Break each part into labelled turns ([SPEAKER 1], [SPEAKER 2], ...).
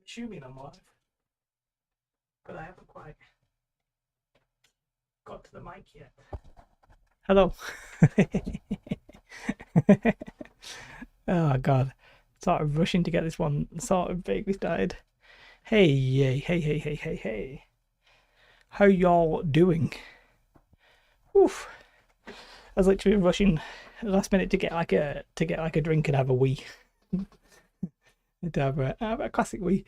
[SPEAKER 1] assuming I'm live, but I haven't quite got to the mic yet. Hello. Oh god, sort of rushing to get this one sort of vaguely started. Hey. How y'all doing? Oof. I was literally rushing last minute to get like a drink and have a wee. To have a classic wee.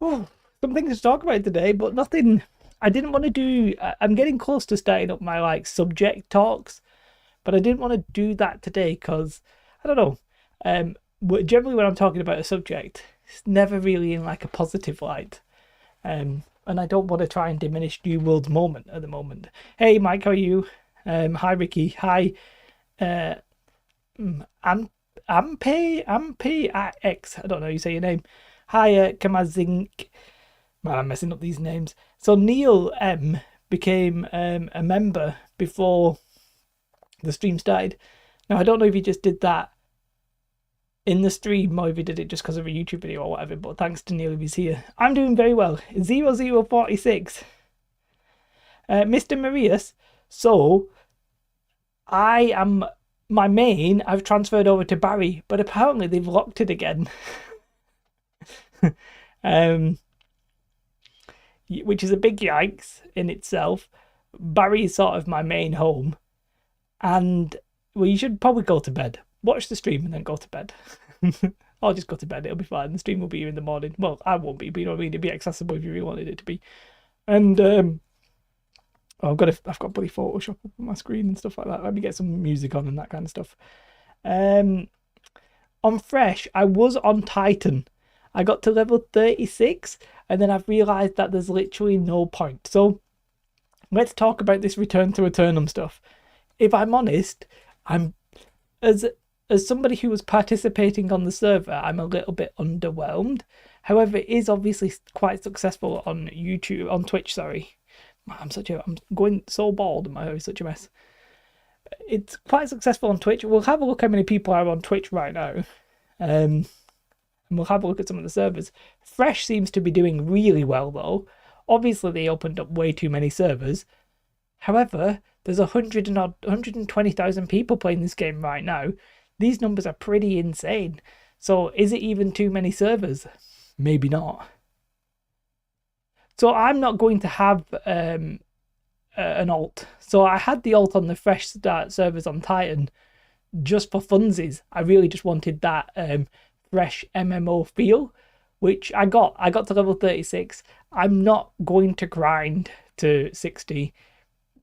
[SPEAKER 1] Oh, some things to talk about today, but nothing. I didn't want to do. I'm getting close to starting up my subject talks, but I didn't want to do that today because I don't know. Generally, when I'm talking about a subject, it's never really in a positive light. And I don't want to try and diminish New World's moment at the moment. Hey, Mike, how are you? Hi, Ricky. Hi, Ampe X. I don't know how you say your name. Hi, Kamazink. Man, I'm messing up these names. So Neil M became a member before the stream started. Now, I don't know if he just did that in the stream or if he did it just because of a YouTube video or whatever, but thanks to Neil if he's here. I'm doing very well. 0046. Mr. Marius, so I am my main, I've transferred over to Barry, but apparently they've locked it again. Which is a big yikes in itself. Barry is sort of my main home. And well, you should probably go to bed. Watch the stream and then go to bed. Or just go to bed, it'll be fine. The stream will be here in the morning. Well, I won't be, but you know what I mean? It'll be accessible if you really wanted it to be. And I've got bloody Photoshop up on my screen and stuff like that. Let me get some music on and that kind of stuff. On Fresh, I was on Titan. I got to level 36 and then I've realised that there's literally no point. So let's talk about this Return to Eternum stuff. If I'm honest, I'm as somebody who was participating on the server, I'm a little bit underwhelmed. However, it is obviously quite successful on YouTube, on Twitch, sorry. I'm going so bald, am I such a mess? It's quite successful on Twitch. We'll have a look how many people are on Twitch right now. And we'll have a look at some of the servers. Fresh seems to be doing really well though. Obviously they opened up way too many servers. However, there's 120,000 people playing this game right now. These numbers are pretty insane. So is it even too many servers? Maybe not. So I'm not going to have an alt. So I had the alt on the Fresh Start servers on Titan just for funsies. I really just wanted that fresh MMO feel, which I got. I got to level 36. I'm not going to grind to 60.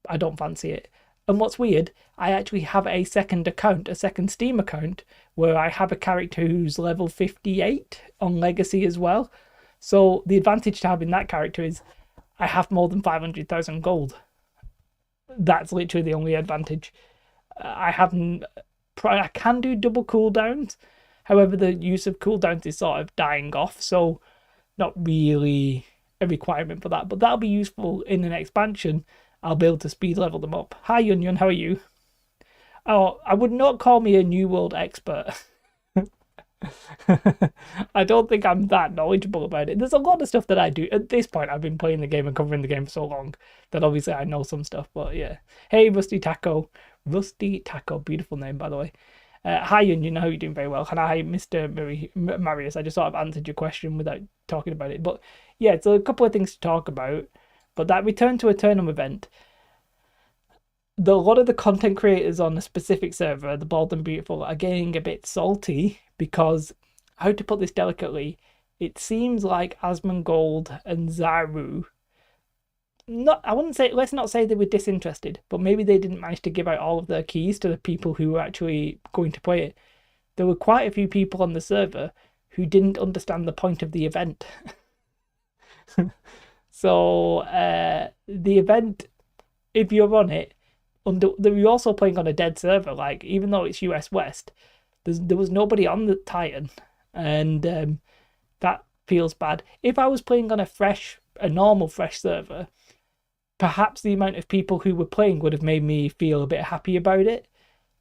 [SPEAKER 1] I don't fancy it. And what's weird, I actually have a second account, a second Steam account, where I have a character who's level 58 on Legacy as well. So the advantage to having that character is I have more than 500,000 gold. That's literally the only advantage. I can do double cooldowns. However, the use of cooldowns is sort of dying off, so not really a requirement for that. But that'll be useful in an expansion. I'll be able to speed level them up. Hi, Yun, how are you? Oh, I would not call me a New World expert. I don't think I'm that knowledgeable about it. There's a lot of stuff that I do. At this point, I've been playing the game and covering the game for so long that obviously I know some stuff, but yeah. Hey, Rusty Taco. Rusty Taco, beautiful name, by the way. Hi, Yun, how are you doing? Very well. And hi, Mr. Marius. I just sort of answered your question without talking about it. But yeah, so a couple of things to talk about. But that Return to Eternum event, a lot of the content creators on a specific server, the Bald and Beautiful, are getting a bit salty because, how to put this delicately, it seems like Asmongold and Zaru, let's not say they were disinterested, but maybe they didn't manage to give out all of their keys to the people who were actually going to play it. There were quite a few people on the server who didn't understand the point of the event. So the event, if you're on it, you're also playing on a dead server. Even though it's US West, there was nobody on the Titan, and that feels bad. If I was playing on a normal Fresh server, perhaps the amount of people who were playing would have made me feel a bit happy about it.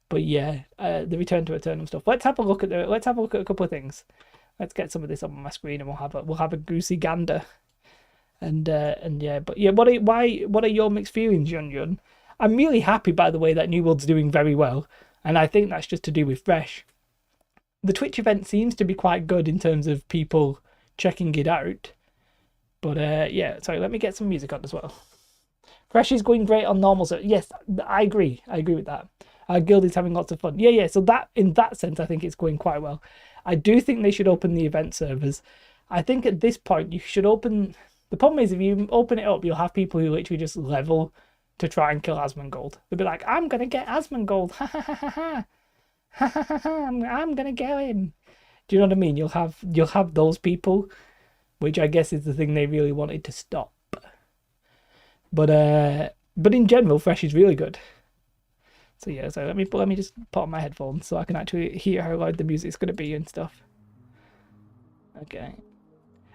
[SPEAKER 1] But yeah, the Return to Eternum stuff. Let's have a look at a couple of things. Let's get some of this on my screen, and we'll have a goosey gander. And yeah, but yeah, what are your mixed feelings, Yun Yun? I'm really happy, by the way, that New World's doing very well, and I think that's just to do with Fresh. The Twitch event seems to be quite good in terms of people checking it out. But yeah, sorry, let me get some music on as well. Fresh is going great on normal, so yes, I agree with that. Our guild is having lots of fun. Yeah, so that, in that sense, I think it's going quite well. I do think they should open the event servers. I think at this point you should open... The problem is, if you open it up, you'll have people who literally just level to try and kill Asmongold. They'll be like, I'm going to get Asmongold. Ha ha ha ha ha. Ha ha ha ha. I'm going to get him. Do you know what I mean? You'll have those people, which I guess is the thing they really wanted to stop. But in general, Fresh is really good. So yeah, so let me just put on my headphones so I can actually hear how loud the music's going to be and stuff. Okay.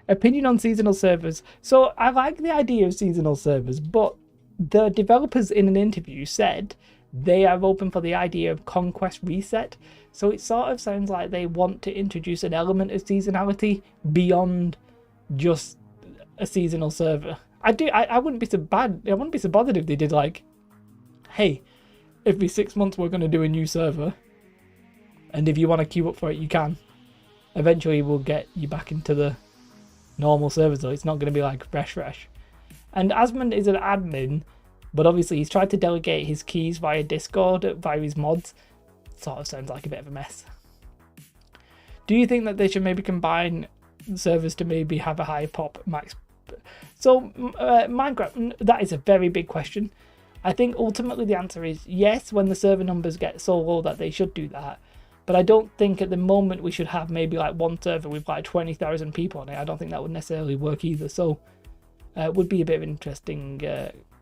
[SPEAKER 1] Opinion on seasonal servers. So I like the idea of seasonal servers, but the developers in an interview said they are open for the idea of conquest reset. So it sort of sounds like they want to introduce an element of seasonality beyond just a seasonal server. I wouldn't be so bad. I wouldn't be so bothered if they did like, hey, every 6 months we're going to do a new server, and if you want to queue up for it, you can. Eventually we'll get you back into the normal servers, though. It's not going to be like fresh. And Asmon is an admin, but obviously he's tried to delegate his keys via Discord, via his mods. Sort of sounds like a bit of a mess. Do you think that they should maybe combine servers to maybe have a higher pop max? So Minecraft, that is a very big question. I think ultimately the answer is yes, when the server numbers get so low that they should do that. But I don't think at the moment we should have maybe like one server with like 20,000 people on it. I don't think that would necessarily work either. So it would be a bit of an interesting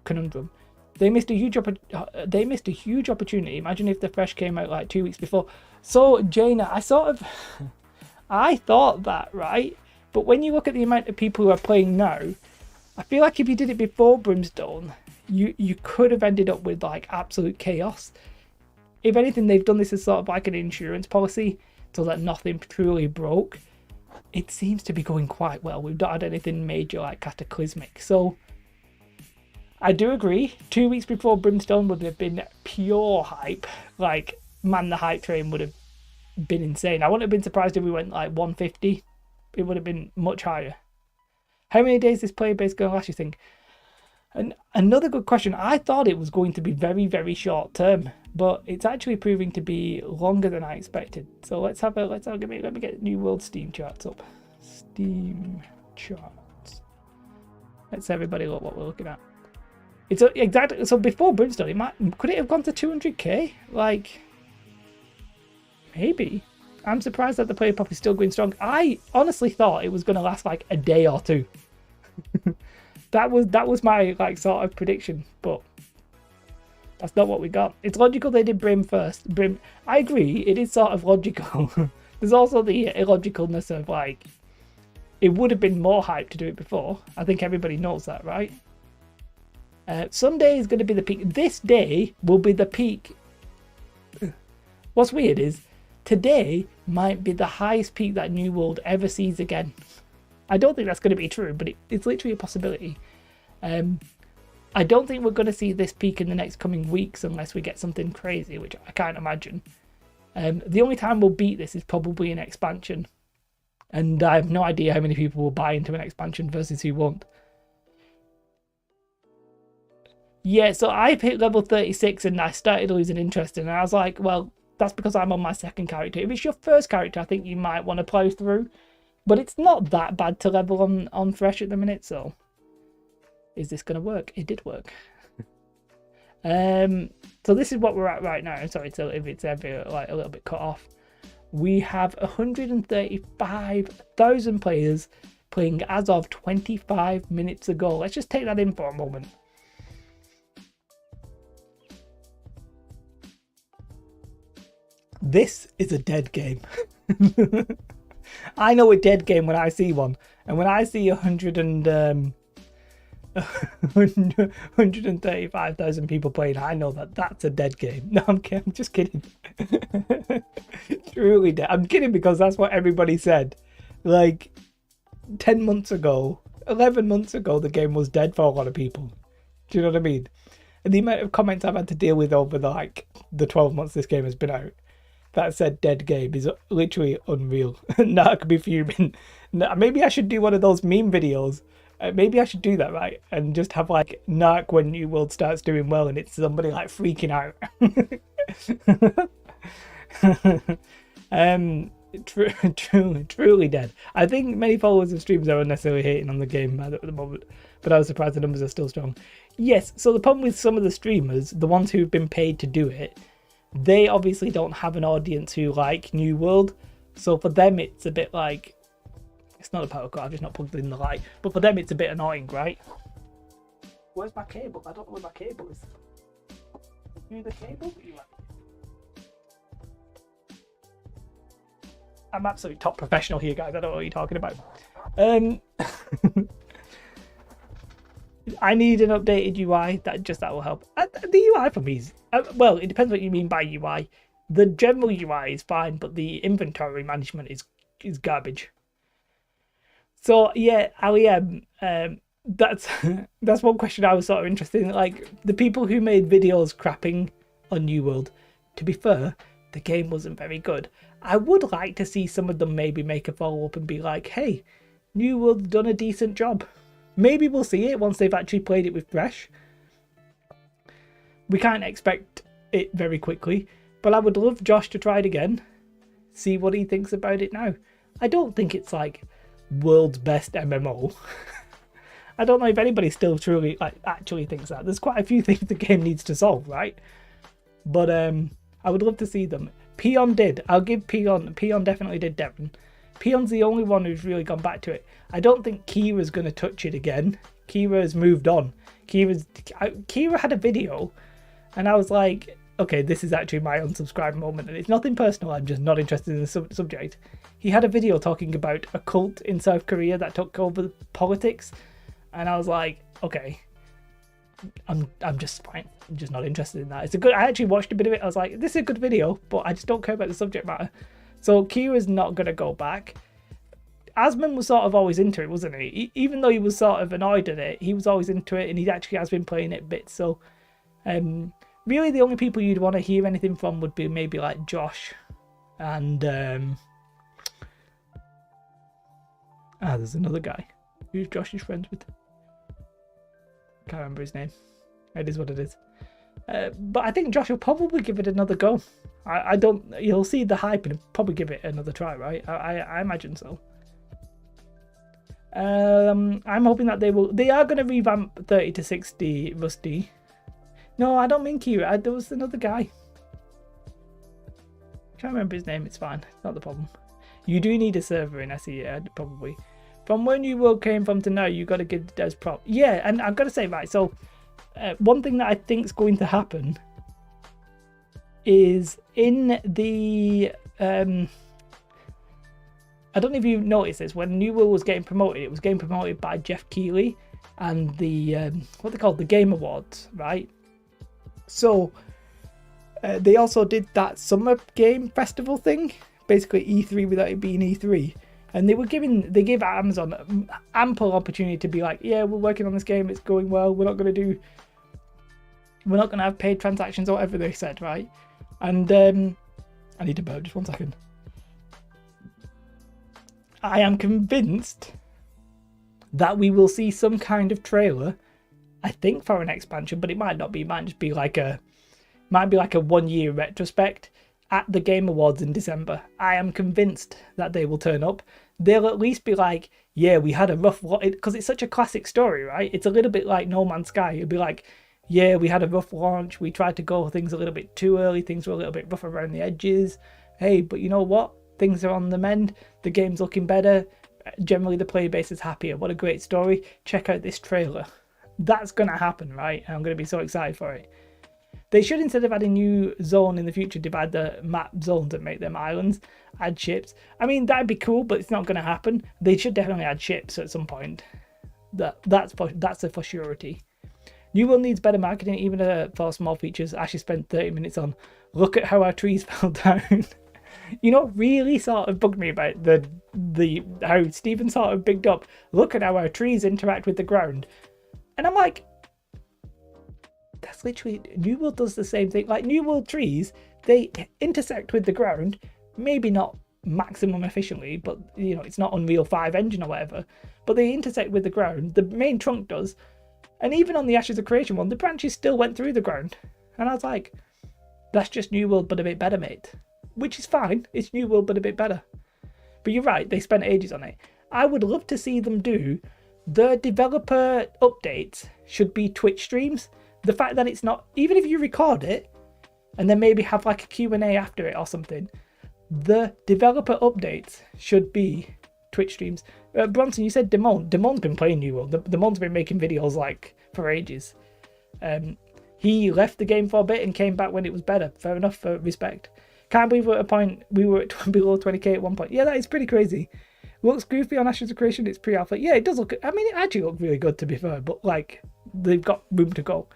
[SPEAKER 1] conundrum. They missed a huge opportunity. Imagine if the Fresh came out like 2 weeks before. So Jaina, I thought that, right? But when you look at the amount of people who are playing now, I feel like if you did it before Brimstone, you could have ended up with like absolute chaos. If anything, they've done this as sort of like an insurance policy so that nothing truly broke. It seems to be going quite well. We've not had anything major like cataclysmic. So I do agree. 2 weeks before Brimstone would have been pure hype. Like, man, the hype train would have been insane. I wouldn't have been surprised if we went like 150. It would have been much higher. How many days this player base going to last, you think? And another good question. I thought it was going to be very, very short term, but it's actually proving to be longer than I expected. So let me get New World Steam charts up. Steam charts. Let's everybody look what we're looking at. It's exactly so before Brimstone. Could it have gone to 200k? Like, maybe. I'm surprised that the player pop is still going strong. I honestly thought it was going to last like a day or two. That was my like sort of prediction, but that's not what we got. It's logical they did Brim first. I agree, it is sort of logical. There's also the illogicalness of like, it would have been more hype to do it before. I think everybody knows that, right? Sunday is going to be the peak. This day will be the peak. What's weird is today might be the highest peak that New World ever sees again. I don't think that's going to be true, but it's literally a possibility. I don't think we're going to see this peak in the next coming weeks unless we get something crazy, which I can't imagine. The only time we'll beat this is probably an expansion. And I have no idea how many people will buy into an expansion versus who won't. Yeah, so I've hit level 36 and I started losing interest in it. And I was like, well, that's because I'm on my second character. If it's your first character, I think you might want to plow through. But it's not that bad to level on Fresh at the minute, so is this going to work? It did work. So this is what we're at right now. Sorry if it's ever like a little bit cut off. We have 135,000 players playing as of 25 minutes ago. Let's just take that in for a moment. This is a dead game. I know a dead game when I see one, and when I see 135,000 people playing, I know that that's a dead game. No, I'm just kidding. Truly dead. I'm kidding because that's what everybody said. Like 10 months ago, 11 months ago, the game was dead for a lot of people. Do you know what I mean? And the amount of comments I've had to deal with over the 12 months this game has been out that said dead game is literally unreal. Now I could be fuming. Maybe I should do one of those meme videos. Maybe I should do that, right? And just have like Narc when New World starts doing well and it's somebody like freaking out. Truly dead. I think many followers and streamers are unnecessarily hating on the game at the moment, but I was surprised the numbers are still strong. Yes, so the problem with some of the streamers, the ones who've been paid to do it, they obviously don't have an audience who like New World, so for them it's a bit like, it's not a power cord, I've just not plugged in the light, but for them it's a bit annoying, right? Where's my cable? I don't know where my cable is. You the cable? I'm absolutely top professional here, guys. I don't know what you're talking about. I need an updated UI. That will help. The UI for me is well, it depends what you mean by UI. The general UI is fine, but the inventory management is garbage. So yeah, Ali, that's that's one question I was sort of interested in. Like the people who made videos crapping on New World. To be fair, the game wasn't very good. I would like to see some of them maybe make a follow up and be like, hey, New World's done a decent job. Maybe we'll see it once they've actually played it with Fresh. We can't expect it very quickly, but I would love Josh to try it again, see what he thinks about it now. I don't think it's like world's best MMO. I don't know if anybody still truly actually thinks that. There's quite a few things the game needs to solve, right? But I would love to see them. Peon did. I'll give Peon. Peon definitely did, Devon. Peon's the only one who's really gone back to it. I don't think Kira's going to touch it again. Kira's moved on. Kira had a video, and I was like, okay, this is actually my unsubscribe moment, and it's nothing personal. I'm just not interested in the subject. He had a video talking about a cult in South Korea that took over politics, and I was like, okay, I'm just fine. I'm just not interested in that. It's a good. I actually watched a bit of it. I was like, this is a good video, but I just don't care about the subject matter. So Kira's not gonna go back. Asmon was sort of always into it, wasn't he? Even though he was sort of annoyed at it, he was always into it, and he actually has been playing it bits. So, really, the only people you'd want to hear anything from would be maybe like Josh, and there's another guy who's Josh is friends with. Can't remember his name. It is what it is. But I think Josh will probably give it another go. I don't. You'll see the hype and probably give it another try, right? I imagine so. I'm hoping that they will. They are going to revamp 30 to 60 Rusty. No, I don't mean Kira. There was another guy. Can't remember his name. It's fine. It's not the problem. You do need a server in SE, yeah, probably. From when New World came from to now, you got to give Des prop. Yeah, and I've got to say, right, so one thing that I think is going to happen is in the I don't know if you've noticed this, when New World was getting promoted, it was getting promoted by Jeff Keighley and the what they called the Game Awards, right? So they also did that summer game festival thing, basically E3 without it being E3. And they gave Amazon ample opportunity to be like, yeah, we're working on this game, it's going well, we're not going to have paid transactions or whatever they said, right? And I need to burp, just 1 second. I am convinced that we will see some kind of trailer, I think for an expansion, but it might not be, it might just be like a 1 year retrospect at the Game Awards in December. I am convinced that they will turn up. They'll at least be like, yeah, we had a rough launch, because it's such a classic story, right? It's a little bit like No Man's Sky. It'll be like, yeah, we had a rough launch, we tried to go things a little bit too early, things were a little bit rough around the edges. Hey, but you know what? Things are on the mend, the game's looking better, generally the player base is happier. What a great story. Check out this trailer. That's going to happen, right? And I'm going to be so excited for it. They should, instead of adding new zone in the future, divide the map zones and make them islands, add ships. I mean, that'd be cool, but it's not going to happen. They should definitely add ships at some point. That's a for surety. New World needs better marketing, even for small features. Ashley spent 30 minutes on, look at how our trees fell down. You know, really sort of bugged me about the how Stephen sort of bigged up. Look at how our trees interact with the ground, and I'm like, that's literally New World does the same thing. Like New World trees, they intersect with the ground, maybe not maximum efficiently, but you know, it's not Unreal 5 engine or whatever, but they intersect with the ground. The main trunk does, and even on the Ashes of Creation one, the branches still went through the ground, and I was like, that's just New World but a bit better, mate. Which is fine, it's New World but a bit better. But you're right, they spent ages on it. I would love to see them do the developer updates should be Twitch streams. The fact that it's not, even if you record it and then maybe have like a Q&A after it or something, the developer updates should be Twitch streams. Bronson, you said Demone. Demone's been playing New World. Demone's been making videos like for ages. He left the game for a bit and came back when it was better. Fair enough, for respect. Can't believe we're at a point, we were at below 20k at one point. Yeah, that is pretty crazy. Looks goofy on Ashes of Creation, it's pre-alpha. Yeah, it does look, I mean, it actually looks really good to be fair, but like, they've got room to go.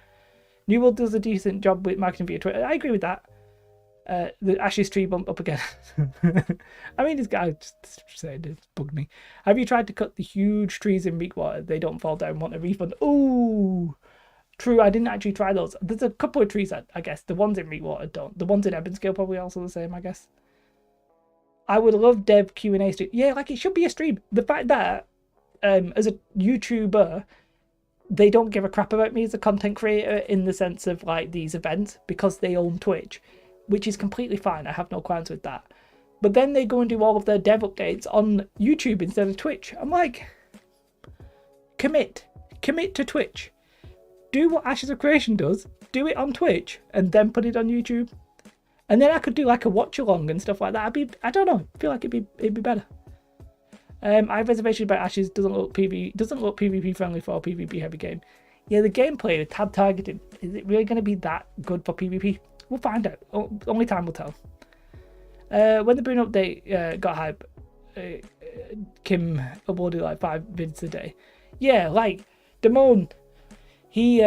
[SPEAKER 1] New World does a decent job with marketing via Twitter. I agree with that. The Ashes tree bump up again. I mean, this guy just said it bugged me. Have you tried to cut the huge trees in Reekwater? They don't fall down, want a refund. Ooh, true, I didn't actually try those. There's a couple of trees that I guess the ones in Reekwater don't. The ones in Ebonscale probably also the same, I guess. I would love dev Q&A stream. Yeah, like it should be a stream. The fact that as a YouTuber, they don't give a crap about me as a content creator in the sense of like these events because they own Twitch, which is completely fine. I have no qualms with that. But then they go and do all of their dev updates on YouTube instead of Twitch. I'm like, commit to Twitch. Do what Ashes of Creation does. Do it on Twitch and then put it on YouTube. And then I could do like a watch along and stuff like that. I don't know. I feel like it'd be better. I have reservations about Ashes. Doesn't look PvP friendly for a PvP heavy game. Yeah, the gameplay with tab targeting, is it really going to be that good for PvP? We'll find out. Only time will tell. When the Boon update got hype, Kim uploaded like 5 vids a day. Yeah, like Damone, he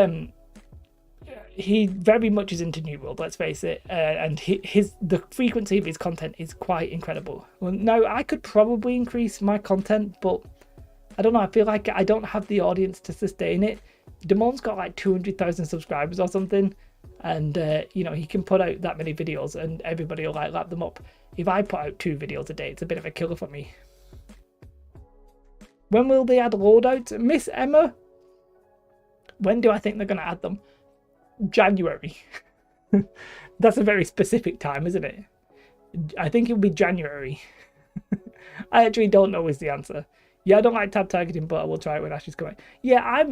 [SPEAKER 1] very much is into New World, let's face it, and the frequency of his content is quite incredible. Well, now I could probably increase my content, but I don't know, I feel like I don't have the audience to sustain it. Damone's got like 200,000 subscribers or something, and you know, he can put out that many videos and everybody will like lap them up. If I put out 2 videos a day, it's a bit of a killer for me. When will they add loadouts? Miss Emma, when do I think they're going to add them? January. That's a very specific time, isn't it? I think it'll be January. I actually don't know is the answer. Yeah, I don't like tab targeting, but I will try it when Ashes come out. Yeah,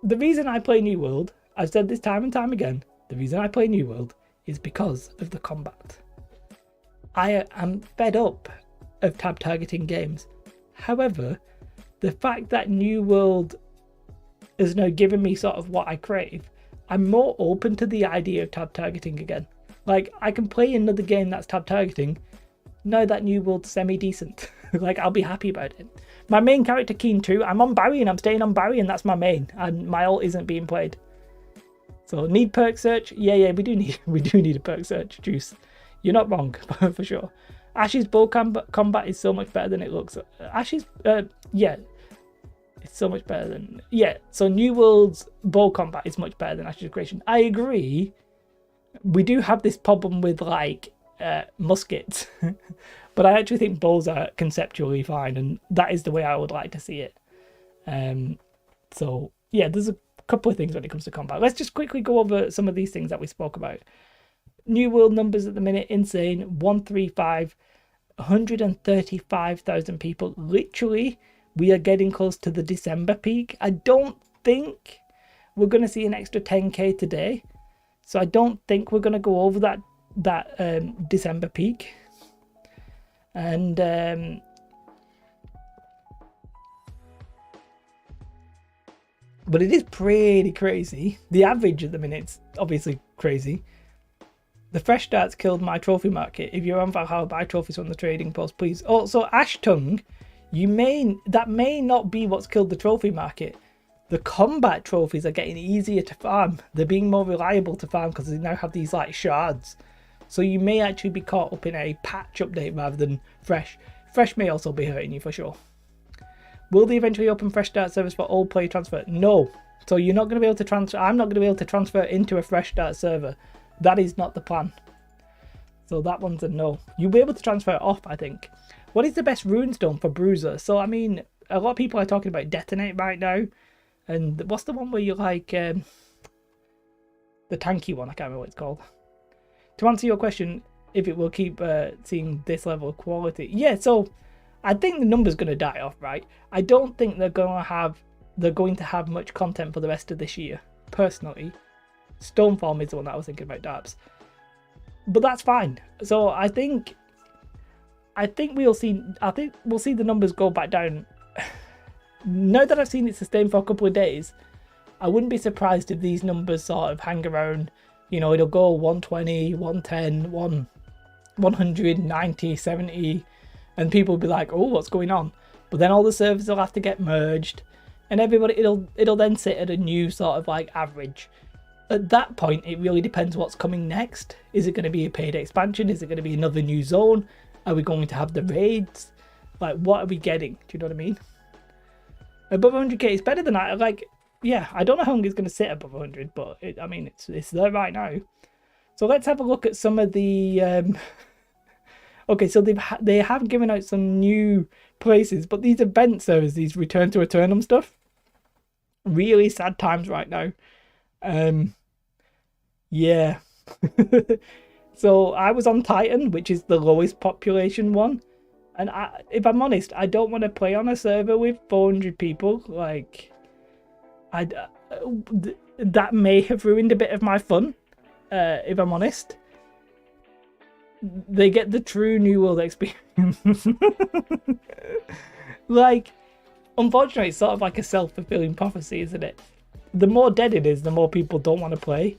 [SPEAKER 1] the reason I play New World, I've said this time and time again, the reason I play New World is because of the combat. I am fed up of tab targeting games. However, the fact that New World has now given me sort of what I crave, I'm more open to the idea of tab targeting again. Like, I can play another game that's tab targeting, now that New World's semi-decent. Like, I'll be happy about it. My main character, Keen 2, I'm on Barry and I'm staying on Barry and that's my main. And my ult isn't being played. So, need perk search? Yeah, we do need a perk search, Juice. You're not wrong, for sure. Ashes bow combat is so much better than it looks. Ashes, yeah. It's so much better than... Yeah, so New World's bow combat is much better than Ashes of Creation. I agree. We do have this problem with, like, muskets. But I actually think bows are conceptually fine, and that is the way I would like to see it. So, yeah, there's a couple of things when it comes to combat. Let's just quickly go over some of these things that we spoke about. New World numbers at the minute, insane. 135, 135,000 people. Literally... we are getting close to the December peak. I don't think we're going to see an extra 10k today. So I don't think we're going to go over that December peak. And but it is pretty crazy. The average at the minute's obviously crazy. The fresh starts killed my trophy market. If you're on Valhalla, buy trophies from the trading post, please. Also, Ashtung, that may not be what's killed the trophy market. The combat trophies are getting easier to farm. They're being more reliable to farm because they now have these like shards. So you may actually be caught up in a patch update rather than fresh. Fresh may also be hurting you for sure. Will they eventually open fresh start servers for all player transfer? No. So you're not going to be able to transfer. I'm not going to be able to transfer into a fresh start server. That is not the plan. So that one's a no. You'll be able to transfer it off, I think. What is the best runestone for Bruiser? So I mean, a lot of people are talking about Detonate right now. And what's the one where you like the tanky one? I can't remember what it's called. To answer your question, if it will keep seeing this level of quality, yeah. So I think the number's going to die off, right? I don't think they're going to have much content for the rest of this year. Personally, Stoneform is the one that I was thinking about, Darbs. But that's fine. So I think we'll see. I think we'll see the numbers go back down. Now that I've seen it sustain for a couple of days, I wouldn't be surprised if these numbers sort of hang around. You know, it'll go 120, 110, 190, 70, and people will be like, "Oh, what's going on?" But then all the servers will have to get merged, and everybody it'll then sit at a new sort of like average. At that point, it really depends what's coming next. Is it going to be a paid expansion? Is it going to be another new zone? Are we going to have the raids? Like, what are we getting? Do you know what I mean? Above 100k is better than that. Like, yeah, I don't know how long it's going to sit above 100, but I mean, it's there right now. So let's have a look at some of the. Okay, so they have given out some new places, but these event servers, these Return to Eternum stuff, really sad times right now. Yeah. So I was on Titan, which is the lowest population one. And if I'm honest, I don't want to play on a server with 400 people. Like, that may have ruined a bit of my fun, if I'm honest. They get the true New World experience. Like, unfortunately, it's sort of like a self-fulfilling prophecy, isn't it? The more dead it is, the more people don't want to play.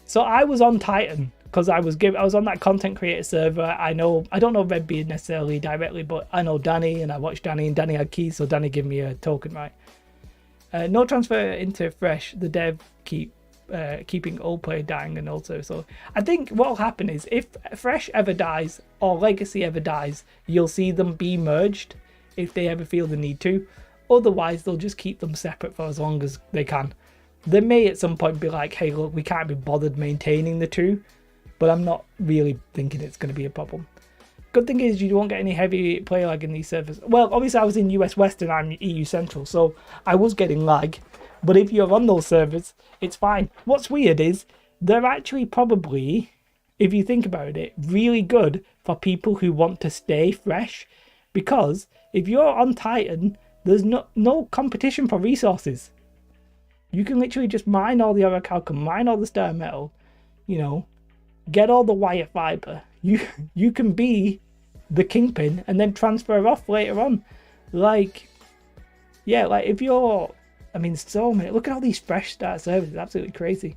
[SPEAKER 1] So I was on Titan because I was on that content creator server. I don't know Redbeard necessarily directly, but I know Danny, and I watched Danny, and Danny had keys, so Danny gave me a token, right? No transfer into fresh. The dev keeping old player dying, and also, so I think what will happen is if fresh ever dies or legacy ever dies, you'll see them be merged if they ever feel the need to. Otherwise, they'll just keep them separate for as long as they can. They may at some point be like, hey, look, we can't be bothered maintaining the two, but I'm not really thinking it's going to be a problem. Good thing is you won't get any heavy player lag in these servers. Well, obviously I was in US West and I'm EU Central, so I was getting lag. But if you're on those servers, it's fine. What's weird is they're actually probably, if you think about it, really good for people who want to stay fresh. Because if you're on Titan, there's no competition for resources. You can literally just mine all the orichalcum, mine all the star metal, you know, get all the wire fiber. You can be the kingpin and then transfer off later on. Like, yeah, like if you're, I mean, so many, look at all these fresh start servers, it's absolutely crazy.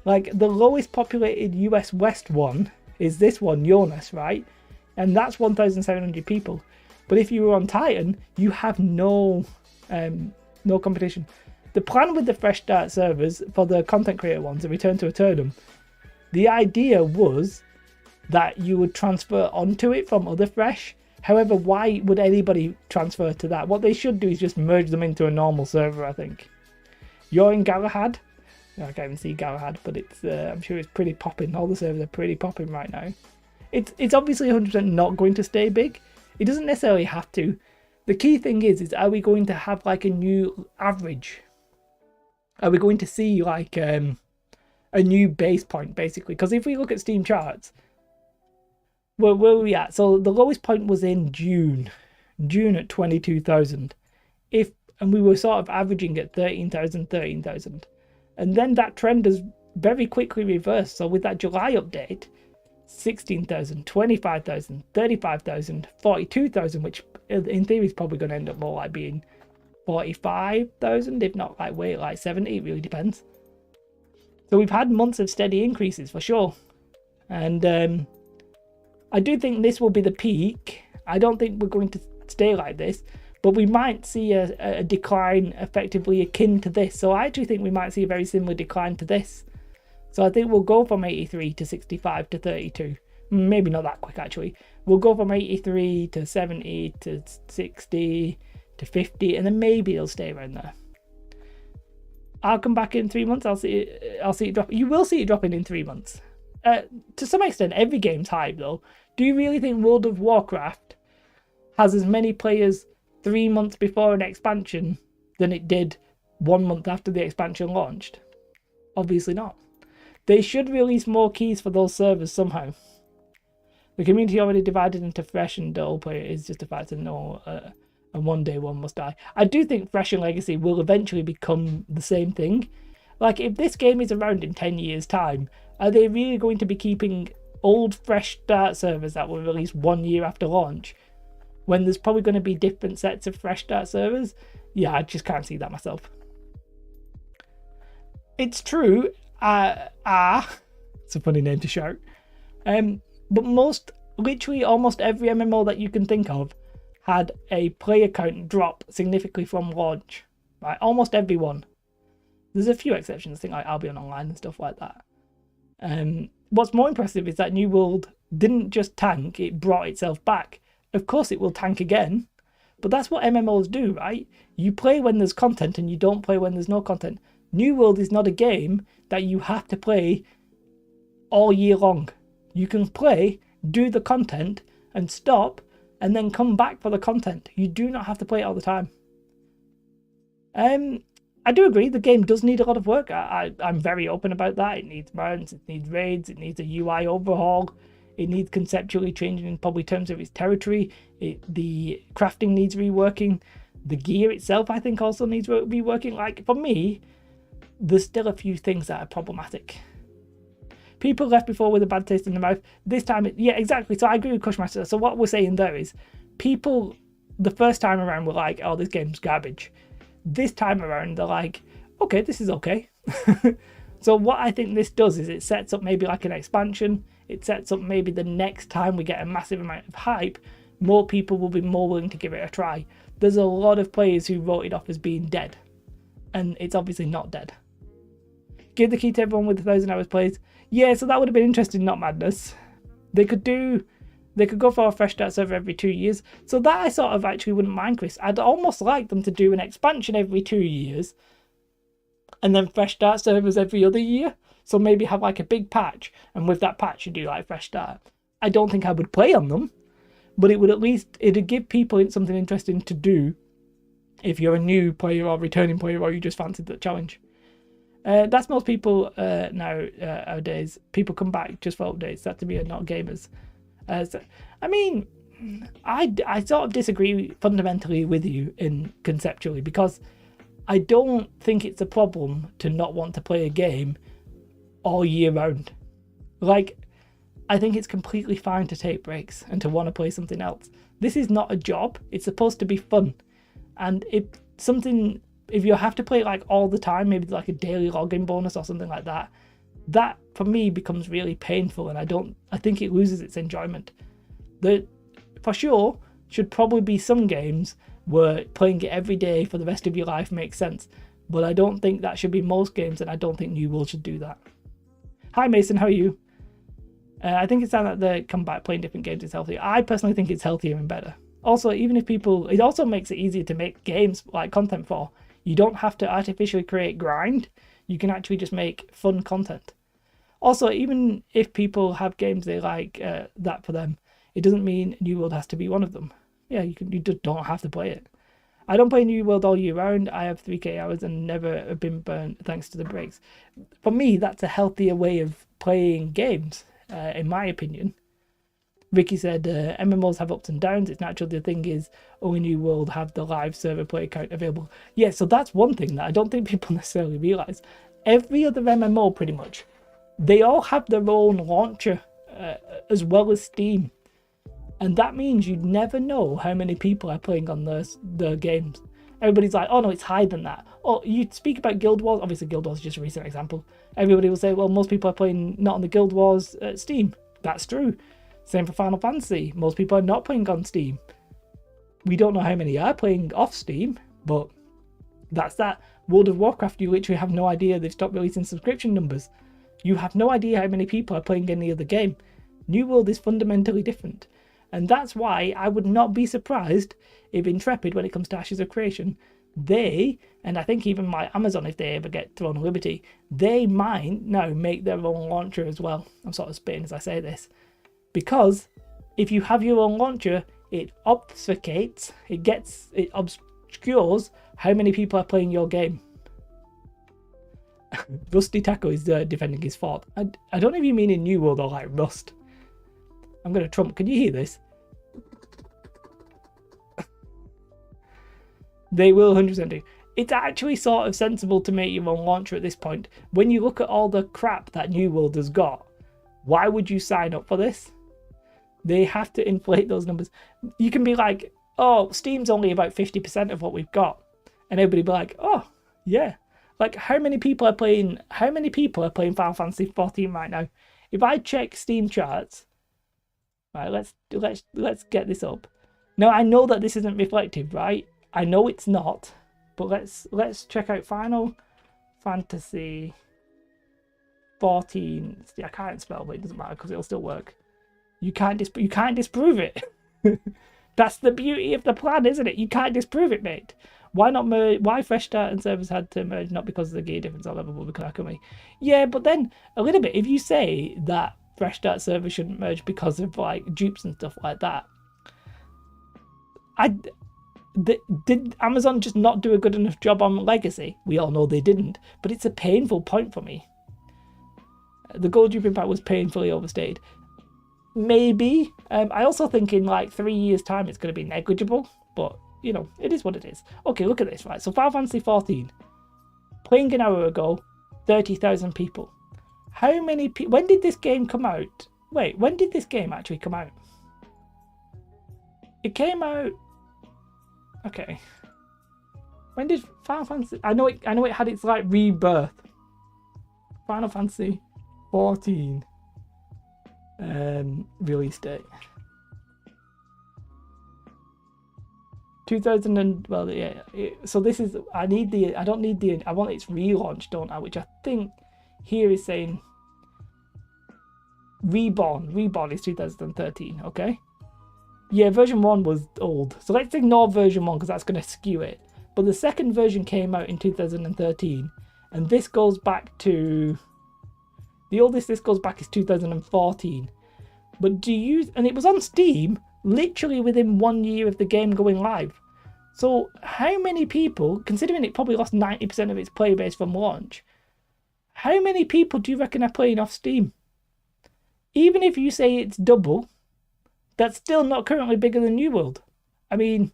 [SPEAKER 1] Like the lowest populated US West one is this one, Jonas, right? And that's 1,700 people. But if you were on Titan, you have no competition. The plan with the fresh start servers for the content creator ones, the Return to Eternum, the idea was that you would transfer onto it from other fresh. However, why would anybody transfer to that? What they should do is just merge them into a normal server, I think. You're in Galahad. I can't even see Galahad, but it's I'm sure it's pretty popping. All the servers are pretty popping right now. It's obviously 100% not going to stay big. It doesn't necessarily have to. The key thing is are we going to have like a new average? Are we going to see like a new base point, basically? Because if we look at Steam charts, where are we at? So the lowest point was in June at 22,000. And we were sort of averaging at 13,000. And then that trend has very quickly reversed. So with that July update, 16,000, 25,000, 35,000, 42,000, which in theory is probably going to end up more like being 45,000, if not like wait, like 70, it really depends. So we've had months of steady increases for sure. And I do think this will be the peak. I don't think we're going to stay like this, but we might see a decline effectively akin to this. So I actually think we might see a very similar decline to this. So I think we'll go from 83 to 65 to 32. Maybe not that quick, actually. We'll go from 83 to 70 to 60 to 50, and then maybe it'll stay around there. I'll come back in 3 months. I'll see it drop. You will see it dropping in 3 months. To some extent, every game's hype, though. Do you really think World of Warcraft has as many players 3 months before an expansion than it did 1 month after the expansion launched? Obviously not. They should release more keys for those servers somehow. The community already divided into fresh and old player is just a fact to know, and one day one must die. I do think fresh and legacy will eventually become the same thing. Like, if this game is around in 10 years' time, are they really going to be keeping old fresh start servers that were released 1 year after launch, when there's probably going to be different sets of fresh start servers? Yeah, I just can't see that myself. It's true. It's a funny name to shout. But literally almost every MMO that you can think of had a player count drop significantly from launch. Right, almost everyone. There's a few exceptions, I think, like Albion Online and stuff like that. What's more impressive is that New World didn't just tank, it brought itself back. Of course it will tank again, but that's what MMOs do, right? You play when there's content and you don't play when there's no content. New World is not a game that you have to play all year long. You can play, do the content, and stop, and then come back for the content. You do not have to play it all the time. I do agree, the game does need a lot of work. I'm very open about that. It needs mounts, it needs raids, it needs a UI overhaul, it needs conceptually changing in probably terms of its territory. The crafting needs reworking. The gear itself, I think, also needs reworking. Like, for me, there's still a few things that are problematic. People left before with a bad taste in the mouth. This time, yeah, exactly. So I agree with Cushmaster. So what we're saying there is, people the first time around were like, oh, this game's garbage. This time around, they're like, okay, this is okay. So what I think this does is it sets up maybe like an expansion. It sets up maybe the next time we get a massive amount of hype, more people will be more willing to give it a try. There's a lot of players who wrote it off as being dead, and it's obviously not dead. Give the key to everyone with 1,000 hours played. Yeah, so that would have been interesting, not madness. They could go for a fresh start server every 2 years. So that I sort of actually wouldn't mind, Chris. I'd almost like them to do an expansion every 2 years, and then fresh start servers every other year. So maybe have like a big patch, and with that patch you do like fresh start. I don't think I would play on them, but it would at least, it'd give people something interesting to do if you're a new player or returning player, or you just fancied the challenge. That's most people nowadays. People come back just for updates. That to me are not gamers. I mean, I sort of disagree fundamentally with you in conceptually, because I don't think it's a problem to not want to play a game all year round. Like, I think it's completely fine to take breaks and to want to play something else. This is not a job. It's supposed to be fun. And if you have to play like all the time, maybe like a daily login bonus or something like that, that for me becomes really painful, and I think it loses its enjoyment. There, for sure, should probably be some games where playing it every day for the rest of your life makes sense, but I don't think that should be most games, and I don't think New World should do that. Hi Mason, how are you? I think it's time that they come back playing different games is healthier. I personally think it's healthier and better. Also, even if people, it also makes it easier to make games like content for. You don't have to artificially create grind. You can actually just make fun content. Also, even if people have games they like that for them, it doesn't mean New World has to be one of them. Yeah, you just don't have to play it. I don't play New World all year round. I have 3k hours and never have been burnt thanks to the breaks. For me, that's a healthier way of playing games, in my opinion. Ricky said, MMOs have ups and downs. It's natural. The thing is, only New World have the live server player count available. Yeah, so that's one thing that I don't think people necessarily realise. Every other MMO, pretty much, they all have their own launcher, as well as Steam. And that means you never know how many people are playing on the games. Everybody's like, oh no, it's higher than that. Or you speak about Guild Wars. Obviously, Guild Wars is just a recent example. Everybody will say, well, most people are playing not on the Guild Wars Steam. That's true. Same for Final Fantasy. Most people are not playing on Steam. We don't know how many are playing off Steam, but that's that. World of Warcraft, you literally have no idea. They've stopped releasing subscription numbers. You have no idea how many people are playing any other game. New World is fundamentally different. And that's why I would not be surprised if Intrepid, when it comes to Ashes of Creation, they, and I think even my Amazon, if they ever get Throne of Liberty, they might now make their own launcher as well. I'm sort of spitting as I say this. Because if you have your own launcher, it obfuscates, it obscures how many people are playing your game. Rusty Taco is defending his fort. I don't know if you mean in New World or like Rust. I'm going to trump. Can you hear this? They will 100% do. It's actually sort of sensible to make your own launcher at this point. When you look at all the crap that New World has got, why would you sign up for this? They have to inflate those numbers. You can be like, oh, Steam's only about 50% of what we've got. And everybody be like, oh, yeah. Like, how many people are playing Final Fantasy 14 right now? If I check Steam charts, right, let's get this up. Now, I know that this isn't reflective, right? I know it's not, but let's check out Final Fantasy 14. I can't spell, but it doesn't matter because it'll still work. You can't disprove it. That's the beauty of the plan, isn't it? You can't disprove it, mate. Why not merge? Why Fresh Start and servers had to merge? Not because of the gear difference or level, but because Akumi. Yeah, but then a little bit. If you say that Fresh Start servers shouldn't merge because of like dupes and stuff like that, did Amazon just not do a good enough job on Legacy? We all know they didn't, but it's a painful point for me. The gold dupe impact was painfully overstated. Maybe. I also think in like 3 years' time it's going to be negligible, but you know, it is what it is. Okay, look at this, right? So Final Fantasy 14, playing an hour ago, 30,000 people. How many people? When did this game come out? Wait, when did this game actually come out? It came out. Okay. When did Final Fantasy? I know it had its like rebirth. Final Fantasy 14 release date. 2000 and well, yeah. So this is. I don't need the. I want its relaunch, don't I? Which I think here is saying Reborn. Reborn is 2013. Okay. Yeah, version 1 was old. So let's ignore version 1 because that's going to skew it. But the second version came out in 2013. And this goes back to... The oldest this goes back is 2014. But and it was on Steam literally within 1 year of the game going live. So how many people, considering it probably lost 90% of its player base from launch, how many people do you reckon are playing off Steam? Even if you say it's double... That's still not currently bigger than New World. I mean,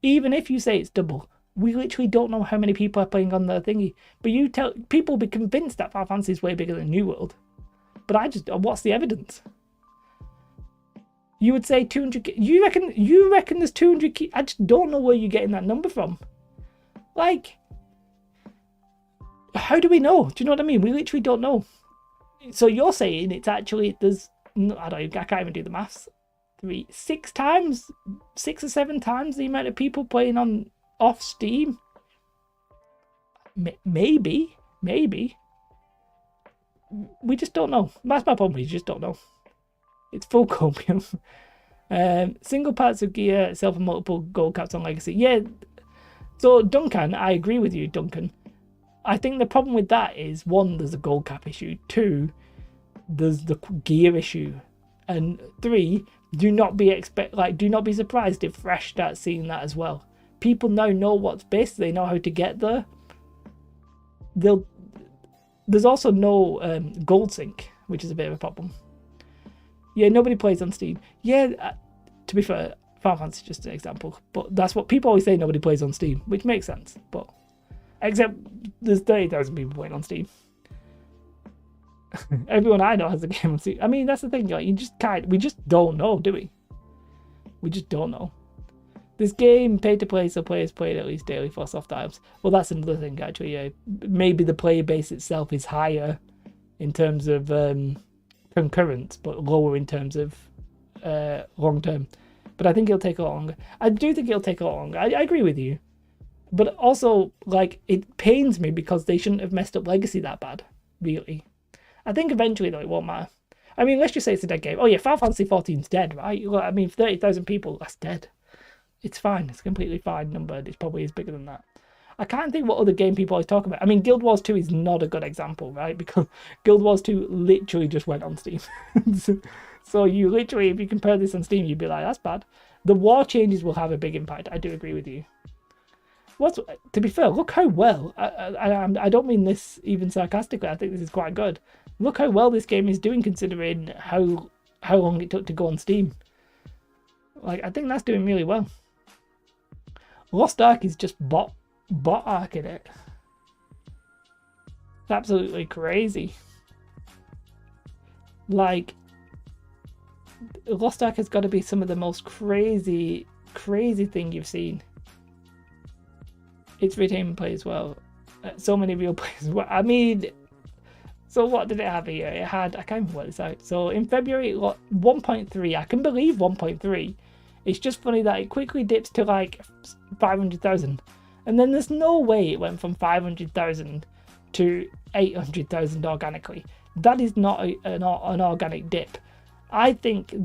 [SPEAKER 1] even if you say it's double, we literally don't know how many people are playing on the thingy. But you tell people be convinced that Final Fantasy is way bigger than New World. But what's the evidence? You would say 200. You reckon there's 200? I just don't know where you're getting that number from. Like, how do we know? Do you know what I mean? We literally don't know. So you're saying it's actually there's. No, I can't even do the maths. 6 or 7 times the amount of people playing on off Steam. Maybe. We just don't know. That's my problem. We just don't know. It's full copium. Single parts of gear itself and multiple gold caps on Legacy. Yeah. So Duncan, I agree with you, Duncan. I think the problem with that is 1, there's a gold cap issue. 2. There's the gear issue, and 3, do not be surprised if Fresh starts seeing that as well. People now know what's best. They know how to get there. There's also no gold sync, which is a bit of a problem. Yeah, nobody plays on Steam. Yeah, to be fair, Final Fantasy is just an example, but that's what people always say. Nobody plays on Steam, which makes sense. But except there's 30,000 people playing on Steam. Everyone I know has a game on Steam. I mean, that's the thing. Like, we just don't know, do we? We just don't know. This game, pay to play, so players play it at least daily for soft items. Well, that's another thing, actually. Yeah, maybe the player base itself is higher in terms of concurrent, but lower in terms of long term. But I think it'll take a lot longer. I do think it'll take a lot longer. I agree with you. But also, like, it pains me because they shouldn't have messed up Legacy that bad. really. I think eventually, though, it won't matter. I mean, let's just say it's a dead game. Oh, yeah, Final Fantasy 14's dead, right? I mean, 30,000 people, that's dead. It's fine. It's a completely fine number. It probably is bigger than that. I can't think what other game people always talk about. I mean, Guild Wars 2 is not a good example, right? Because Guild Wars 2 literally just went on Steam. So you literally, if you compare this on Steam, you'd be like, that's bad. The war changes will have a big impact. I do agree with you. To be fair, look how well, I don't mean this even sarcastically, I think this is quite good. Look how well this game is doing considering how long it took to go on Steam. Like, I think that's doing really well. Lost Ark is just bot arcing it. It's absolutely crazy. Like, Lost Ark has got to be some of the most crazy thing you've seen. It's retaining play as well. So many real players. I mean, so what did it have here? It had, I can't even work this out. So in February, it got 1.3. I can believe 1.3. It's just funny that it quickly dips to like 500,000. And then there's no way it went from 500,000 to 800,000 organically. That is not an organic dip. I think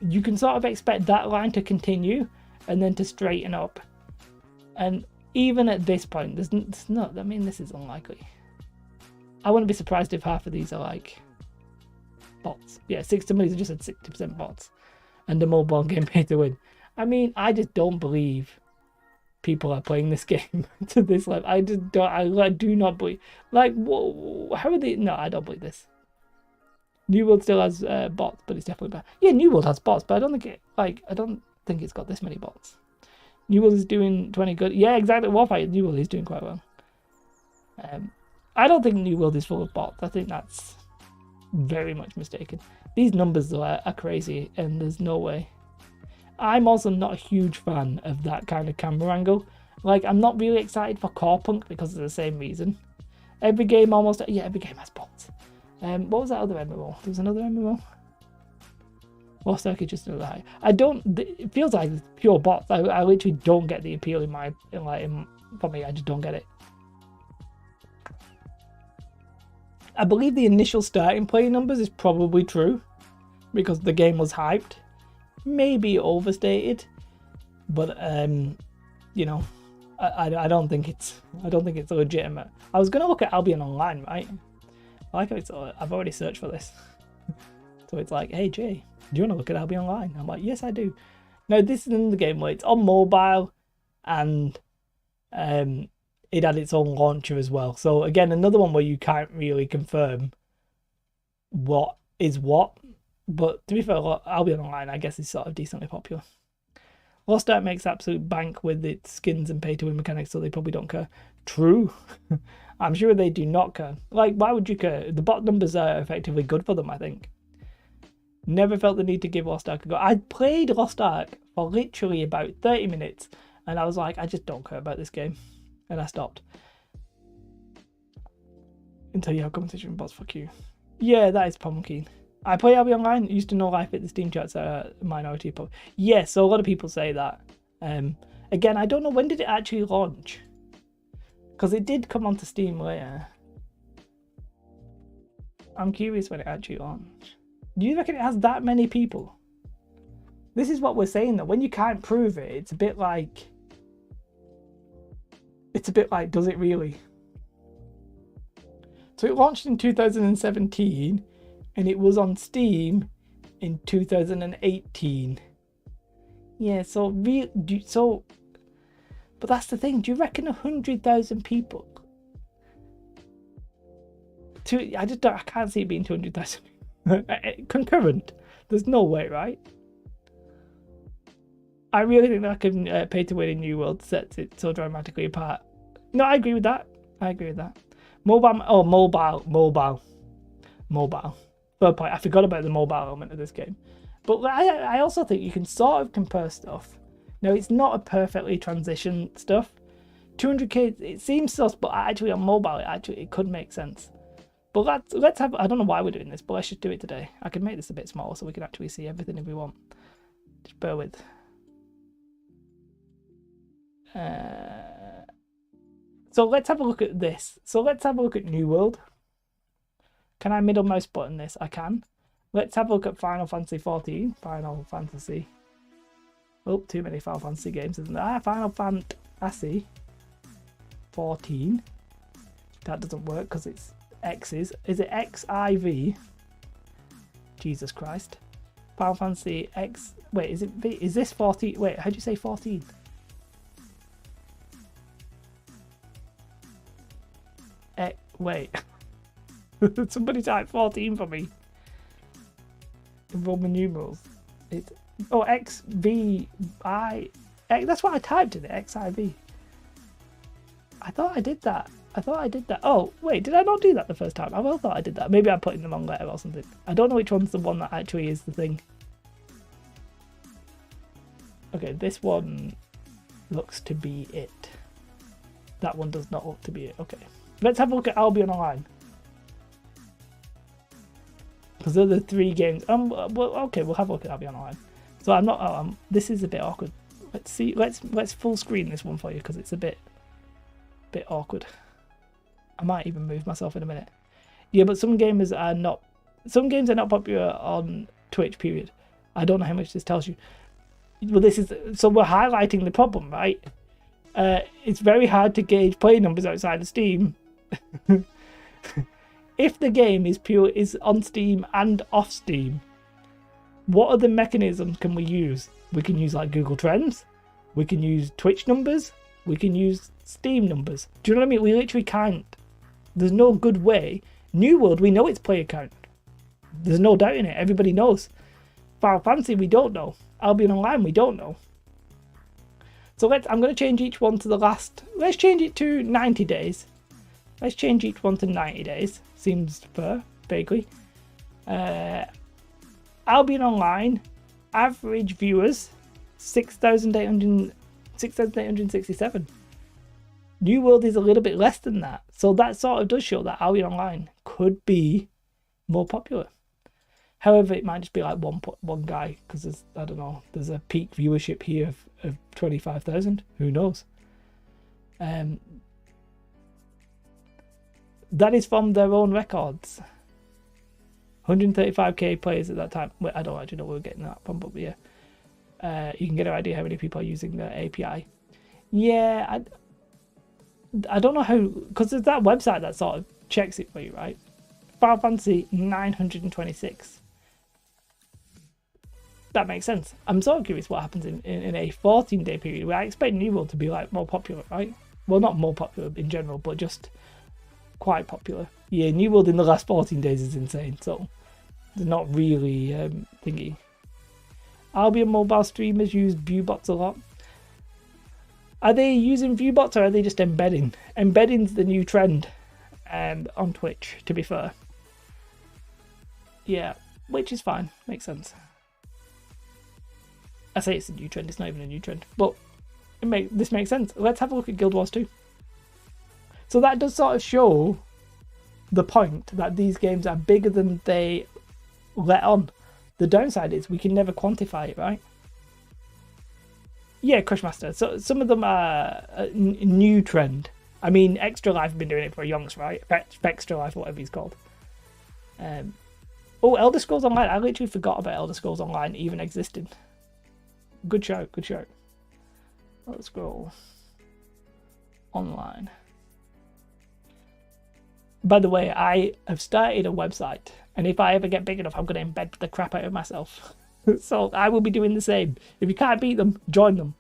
[SPEAKER 1] you can sort of expect that line to continue and then to straighten up. And even at this point, there's not. I mean, this is unlikely. I wouldn't be surprised if half of these are like bots. Yeah, somebody's just said 60% bots, and the mobile game pay to win. I mean, I just don't believe people are playing this game to this level. I just don't. I do not believe. Like, how are they? No, I don't believe this. New World still has bots, but it's definitely bad. Yeah, New World has bots, but I don't think it's got this many bots. New World is doing 20 good. Yeah, exactly. Warfighter New World is doing quite well. I don't think New World is full of bots. I think that's very much mistaken. These numbers though are crazy, and there's no way. I'm also not a huge fan of that kind of camera angle. Like, I'm not really excited for Core Punk because of the same reason. Every game has bots. What was that other MMO? There was another MMO. Lost Ark is just another high. It feels like it's pure bots. I literally don't get the appeal for me. I just don't get it. I believe the initial starting player numbers is probably true because the game was hyped. Maybe overstated, but you know, I don't think it's legitimate. I was gonna look at Albion Online, right? I like how I've already searched for this. So it's like, hey Jay, do you want to look at Albion Online? I'm like, yes I do. Now this is another game where it's on mobile, and it had its own launcher as well. So again, another one where you can't really confirm what is what. But to be fair, Albion Online, I guess, is sort of decently popular. Lost Ark makes absolute bank with its skins and pay-to-win mechanics, so they probably don't care. True. I'm sure they do not care. Like, why would you care? The bot numbers are effectively good for them, I think. Never felt the need to give Lost Ark a go. I played Lost Ark for literally about 30 minutes, and I was like, I just don't care about this game. And I stopped. Until you have competition with bots, fuck you. Yeah, that is pumpkin. I play Albion Online. Used to know life at the Steam charts are a minority. Yeah, so a lot of people say that. Again, I don't know, when did it actually launch? Because it did come onto Steam later. I'm curious when it actually launched. Do you reckon it has that many people? This is what we're saying though. When you can't prove it, it's a bit like, does it really? So it launched in 2017. And it was on Steam in 2018. Yeah, but that's the thing. Do you reckon 100,000 people? I can't see it being 200,000 concurrent. There's no way, right? I really think that can pay to win in New World sets it so dramatically apart. No, I agree with that. Mobile. Third point, I forgot about the mobile element of this game. But I also think you can sort of compare stuff. Now, it's not a perfectly transition stuff. 200k, it seems sus, but actually on mobile, it could make sense. But let's have, I don't know why we're doing this, but let's just do it today. I can make this a bit smaller so we can actually see everything if we want. Just bear with. So let's have a look at this. So let's have a look at New World. Can I middle mouse button this? I can. Let's have a look at Final Fantasy 14. Final Fantasy. Oh, too many Final Fantasy games, isn't there? Final Fantasy 14. That doesn't work because it's X's. Is it XIV? Jesus Christ. Final Fantasy X. Wait, is it V? Is this 14? Wait, how do you say 14? Wait. Somebody type 14 for me. In Roman numerals. It's XVI. That's what I typed in it. XIV. I thought I did that. Oh, wait, did I not do that the first time? I well thought I did that. Maybe I put in the wrong letter or something. I don't know which one's the one that actually is the thing. Okay, this one looks to be it. That one does not look to be it. Okay. Let's have a look at Albion Online. Because they're the 3 games. Well, okay, we'll have a look at Albion Online. So I'm not. This is a bit awkward. Let's see. Let's full screen this one for you because it's a bit awkward. I might even move myself in a minute. Yeah, but some games are not popular on Twitch. Period. I don't know how much this tells you. Well, so we're highlighting the problem, right? It's very hard to gauge play numbers outside of Steam. If the game is on Steam and off Steam, what other mechanisms can we use? We can use like Google Trends. We can use Twitch numbers. We can use Steam numbers. Do you know what I mean? We literally can't. There's no good way. New World, we know it's player count. There's no doubt in it. Everybody knows. Final Fantasy, we don't know. Albion Online, we don't know. So I'm going to change each one to the last. Let's change it to 90 days. Let's change each one to 90 days. Seems fair, vaguely. Albion Online, average viewers, 6,867. New World is a little bit less than that. So that sort of does show that Albion Online could be more popular. However, it might just be like one guy because there's a peak viewership here of 25,000. Who knows? That is from their own records. 135k players at that time. Wait, I don't actually know where we're getting that from, but yeah. You can get an idea how many people are using the API. Yeah, I don't know how, because there's that website that sort of checks it for you, right? Final Fantasy 926. That makes sense. I'm sort of curious what happens in a 14-day period where I expect New World to be like more popular, right? Well, not more popular in general, but just quite popular. Yeah, New World in the last 14 days is insane, so they're not really thingy. Albion mobile streamers use viewbots a lot. Are they using viewbots or are they just embedding? Embedding's the new trend on Twitch, to be fair. Yeah, which is fine. Makes sense. I say it's a new trend, it's not even a new trend. But this makes sense. Let's have a look at Guild Wars 2. So that does sort of show the point that these games are bigger than they let on. The downside is we can never quantify it, right? Yeah, Crushmaster. So some of them are a new trend. I mean, Extra Life have been doing it for yonks, right? Extra Life, whatever he's called. Elder Scrolls Online. I literally forgot about Elder Scrolls Online even existed. Good shout, good shout. Elder Scrolls Online. By the way, I have started a website, and if I ever get big enough, I'm going to embed the crap out of myself. So I will be doing the same. If you can't beat them, join them.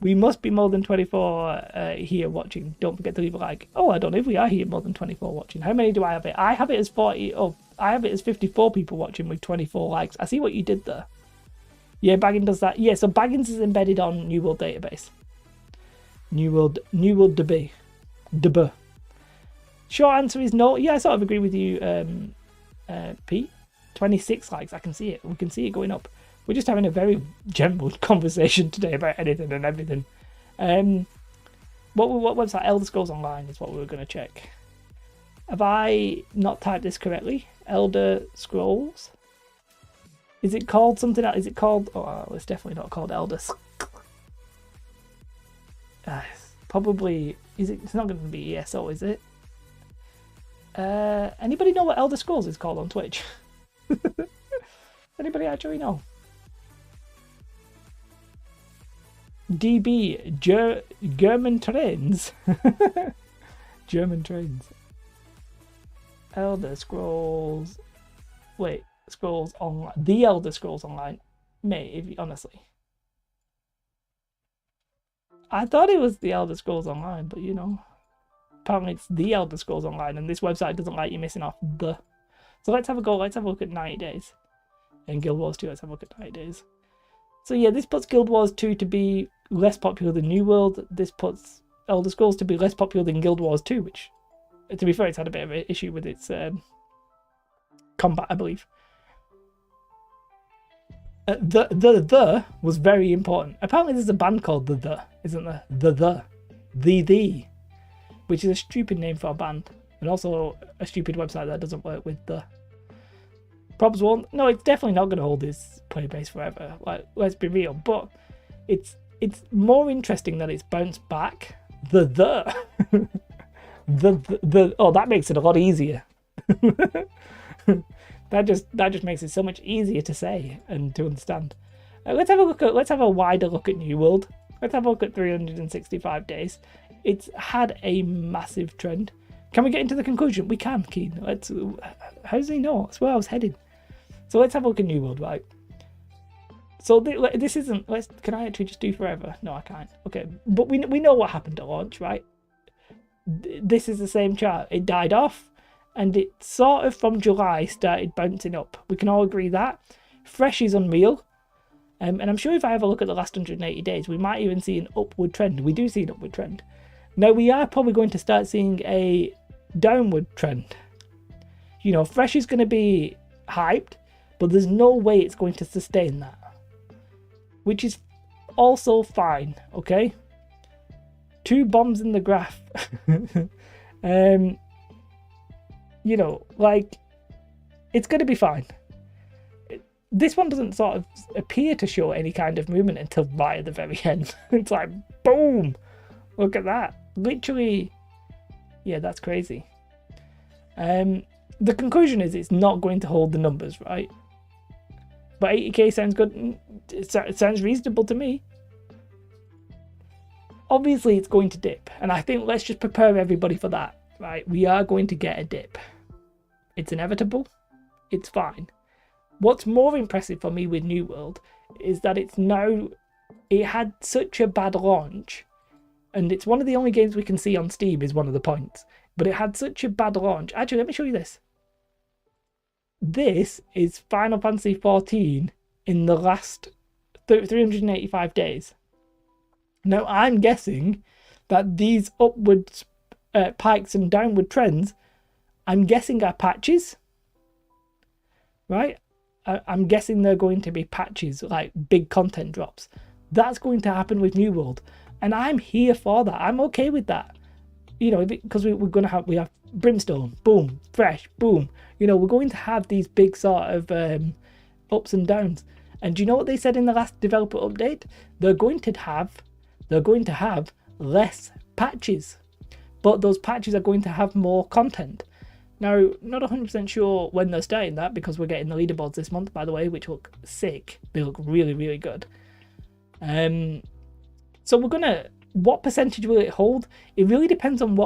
[SPEAKER 1] We must be more than 24 here watching. Don't forget to leave a like. Oh, I don't know if we are here more than 24 watching. How many do I have it? I have it as 40. Oh, I have it as 54 people watching with 24 likes. I see what you did there. Yeah, Baggins does that. Yeah, so Baggins is embedded on New World database. New World DB. DB. Short answer is no. Yeah, I sort of agree with you, Pete. 26 likes. I can see it. We can see it going up. We're just having a very general conversation today about anything and everything. What website? Elder Scrolls Online is what we were going to check. Have I not typed this correctly? Elder Scrolls. Is it called something else? Is it called? Oh, it's definitely not called Elder. Probably. Is it? It's not going to be ESO, is it? Anybody know what Elder Scrolls is called on Twitch? Anybody actually know? DB German trains. German trains. Elder Scrolls. Wait, Scrolls Online. The Elder Scrolls Online. Mate, if you, honestly. I thought it was the Elder Scrolls Online, but you know. Apparently it's the Elder Scrolls Online, and this website doesn't like you missing off the. So let's have a go. Let's have a look at 90 days. And Guild Wars 2, let's have a look at 90 days. So yeah, this puts Guild Wars 2 to be less popular than New World. This puts Elder Scrolls to be less popular than Guild Wars 2, which, to be fair, it's had a bit of an issue with its combat, I believe. The was very important. Apparently there's a band called The, isn't there? The, which is a stupid name for a band. And also a stupid website that doesn't work with the. Probs won't. No, it's definitely not going to hold this player base forever. Like, let's be real. But it's more interesting that it's bounced back. The oh, that makes it a lot easier. that just makes it so much easier to say and to understand. Let's have a wider look at New World. Let's have a look at 365 days. It's had a massive trend. Can we get into the conclusion? We can, Keen. How does he know? That's where I was heading. So let's have a look at New World, right? So this isn't. Can I actually just do forever? No, I can't. Okay, but we know what happened at launch, right? This is the same chart. It died off, and it sort of from July started bouncing up. We can all agree that. Fresh is unreal, and I'm sure if I have a look at the last 180 days, we might even see an upward trend. We do see an upward trend. Now we are probably going to start seeing a downward trend. You know, Fresh is going to be hyped, but there's no way it's going to sustain that, which is also fine. Okay, 2 bombs in the graph. You know, like, it's going to be fine. This one doesn't sort of appear to show any kind of movement until right at the very end. It's like, boom, look at that. Literally, yeah, that's crazy. The conclusion is it's not going to hold the numbers, right? But 80k sounds good. It sounds reasonable to me. Obviously, it's going to dip, and I think let's just prepare everybody for that, right? We are going to get a dip. It's inevitable. It's fine. What's more impressive for me with New World is that it had such a bad launch, and it's one of the only games we can see on Steam is one of the points, but it had such a bad launch. Actually, let me show you this. This is Final Fantasy XIV in the last 385 days. Now, I'm guessing that these upward pikes and downward trends, I'm guessing are patches, right? I'm guessing they're going to be patches, like big content drops. That's going to happen with New World, and I'm here for that. I'm okay with that. You know, because we have Brimstone, boom, Fresh, boom. You know, we're going to have these big sort of ups and downs. And do you know what they said in the last developer update? They're going to have less patches, but those patches are going to have more content. Now, not 100% sure when they're starting that, because we're getting the leaderboards this month, by the way, which look sick. They look really, really good. So what percentage will it hold? It really depends on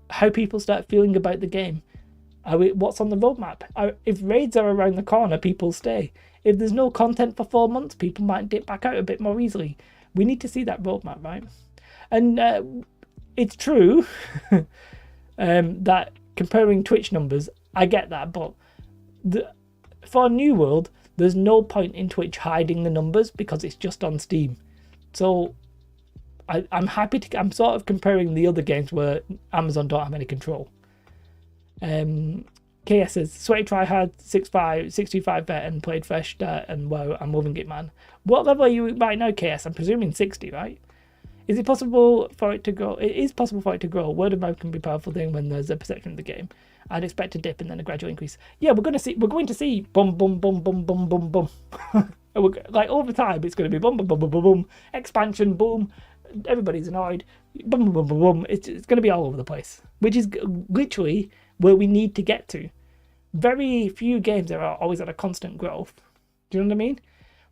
[SPEAKER 1] how people start feeling about the game. What's on the roadmap? If raids are around the corner, people stay. If there's no content for 4 months, people might dip back out a bit more easily. We need to see that roadmap, right? And it's true that comparing Twitch numbers, I get that, but for New World, there's no point in Twitch hiding the numbers because it's just on Steam. So I'm happy to. I'm sort of comparing the other games where Amazon don't have any control. KS says Sweaty Tryhard 65 vet and played Fresh Start and wow, I'm loving it, man. What level are you right now, KS? I'm presuming 60, right? Is it possible for it to grow? It is possible for it to grow. Word of mouth can be a powerful thing when there's a perception of the game. I'd expect a dip and then a gradual increase. Yeah, we're going to see boom, boom, boom, boom, boom, boom, boom. Like over time, it's going to be boom, boom, boom, boom, boom, boom, expansion, boom. Everybody's annoyed. Boom, boom, boom, boom, boom. It's going to be all over the place, which is literally where we need to get to. Very few games are always at a constant growth. Do you know what I mean?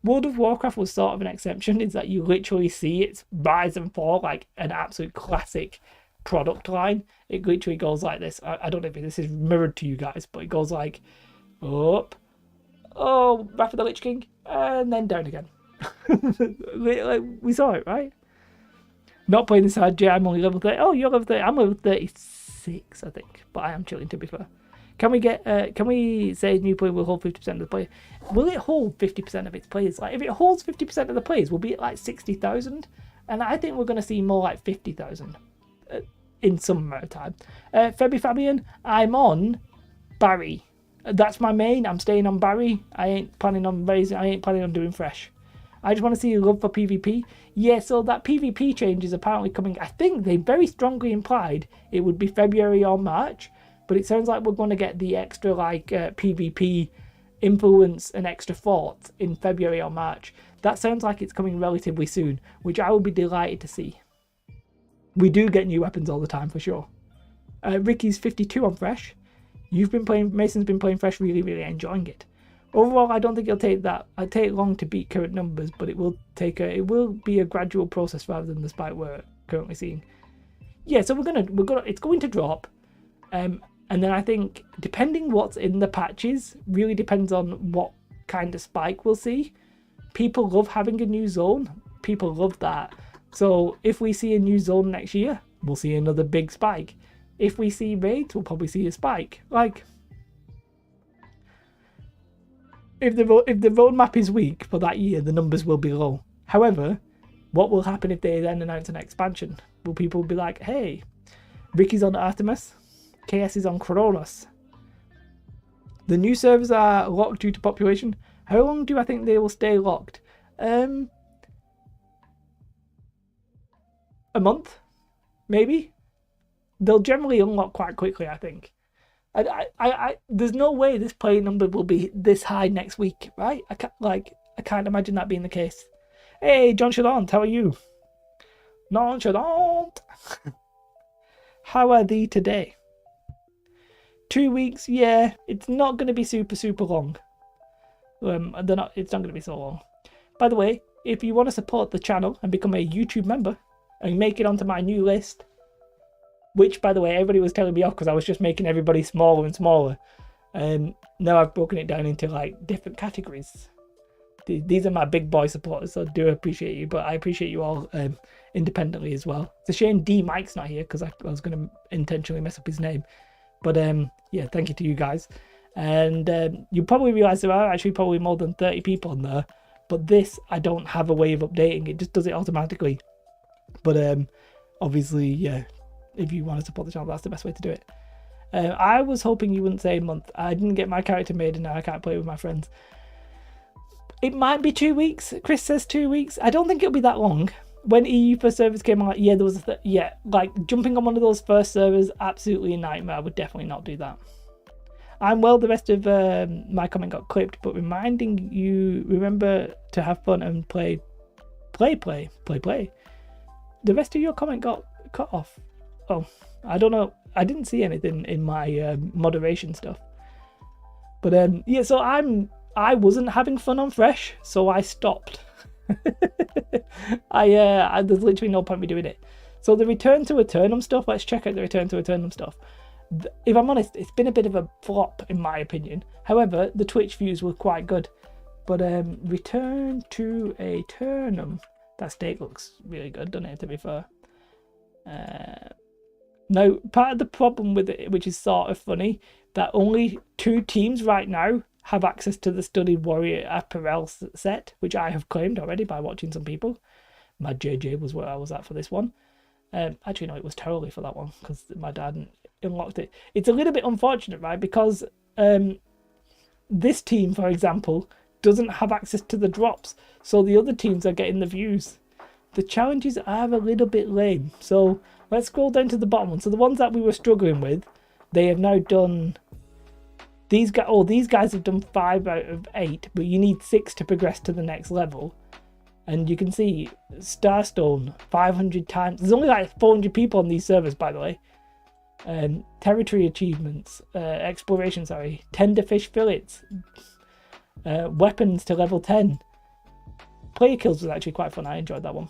[SPEAKER 1] World of Warcraft was sort of an exception, is that you literally see its rise and fall like an absolute classic product line. It literally goes like this. I don't know if this is mirrored to you guys, but it goes like up, oh, Wrath of the Lich King, and then down again. We saw it, right? Not playing this hard, Jay. I'm only level 30. Oh, you're level 30. I'm level 36, I think. But I am chilling, to be fair. Can we say new player will hold 50% of the players? Will it hold 50% of its players? Like, if it holds 50% of the players, we'll be at like 60,000. And I think we're going to see more like 50,000 in some amount of time. Febby Fabian, I'm on Barry. That's my main. I'm staying on Barry. I ain't planning on raising. I ain't planning on doing fresh. I just want to see love for PvP. Yeah, so that PvP change is apparently coming. I think they very strongly implied it would be February or March, but it sounds like we're going to get the extra PvP influence and extra thought in February or March. That sounds like it's coming relatively soon, which I will be delighted to see. We do get new weapons all the time for sure. Ricky's 52 on fresh. Mason's been playing fresh, really, really enjoying it. Overall, I don't think it'll take long to beat current numbers, but it will be a gradual process rather than the spike we're currently seeing. Yeah, so it's going to drop, and then I think depending what's in the patches really depends on what kind of spike we'll see. People love having a new zone. People love that. So if we see a new zone next year, we'll see another big spike. If we see raids, we'll probably see a spike. Like, if the roadmap is weak for that year, the numbers will be low. However, what will happen if they then announce an expansion? Will people be like, hey, Ricky's on Artemis, KS is on Kronos. The new servers are locked due to population. How long do I think they will stay locked? A month, maybe. They'll generally unlock quite quickly, I think. There's no way this player number will be this high next week, right? I can't imagine that being the case. Hey, John Chadant, how are you? Nonchalant. How are thee today? 2 weeks, yeah. It's not going to be super long. It's not going to be so long. By the way, if you want to support the channel and become a YouTube member and make it onto my new list, which, by the way, everybody was telling me off because I was just making everybody smaller and smaller. Now I've broken it down into like different categories. These are my big boy supporters, so I do appreciate you, but I appreciate you all independently as well. It's a shame D Mike's not here because I was going to intentionally mess up his name. But yeah, thank you to you guys. And you probably realise there are actually probably more than 30 people on there. But this, I don't have a way of updating. It just does it automatically. But obviously, yeah. If you want to support the channel, that's the best way to do it. I was hoping you wouldn't say a month. I didn't get my character made and now I can't play with my friends. It might be 2 weeks. Chris says 2 weeks. I don't think it'll be that long. When EU first servers came out, yeah, there was like jumping on one of those first servers, absolutely a nightmare. I would definitely not do that. I'm well, the rest of my comment got clipped, but reminding you, remember to have fun and play. The rest of your comment got cut off. Oh, I don't know. I didn't see anything in my moderation stuff. But yeah, so I wasn't having fun on Fresh, so I stopped. There's literally no point me doing it. So the Return to Eternum stuff, let's check out the Return to Eternum stuff. If I'm honest, it's been a bit of a flop in my opinion. However, the Twitch views were quite good. But Return to Eternum, that stake looks really good, doesn't it, to be fair? Now, part of the problem with it, which is sort of funny, that only 2 teams right now have access to the Studied Warrior apparel set, which I have claimed already by watching some people. Mad JJ was where I was at for this one. Actually, no, it was totally for that one, because my dad unlocked it. It's a little bit unfortunate, right, because this team, for example, doesn't have access to the drops, so the other teams are getting the views. The challenges are a little bit lame, so let's scroll down to the bottom one. So the ones that we were struggling with, they have now done. These guys have done 5 out of 8, but you need 6 to progress to the next level. And you can see Starstone 500 times. There's only like 400 people on these servers, by the way. Territory achievements, exploration, sorry, tender fish fillets, weapons to level 10. Player kills was actually quite fun, I enjoyed that one.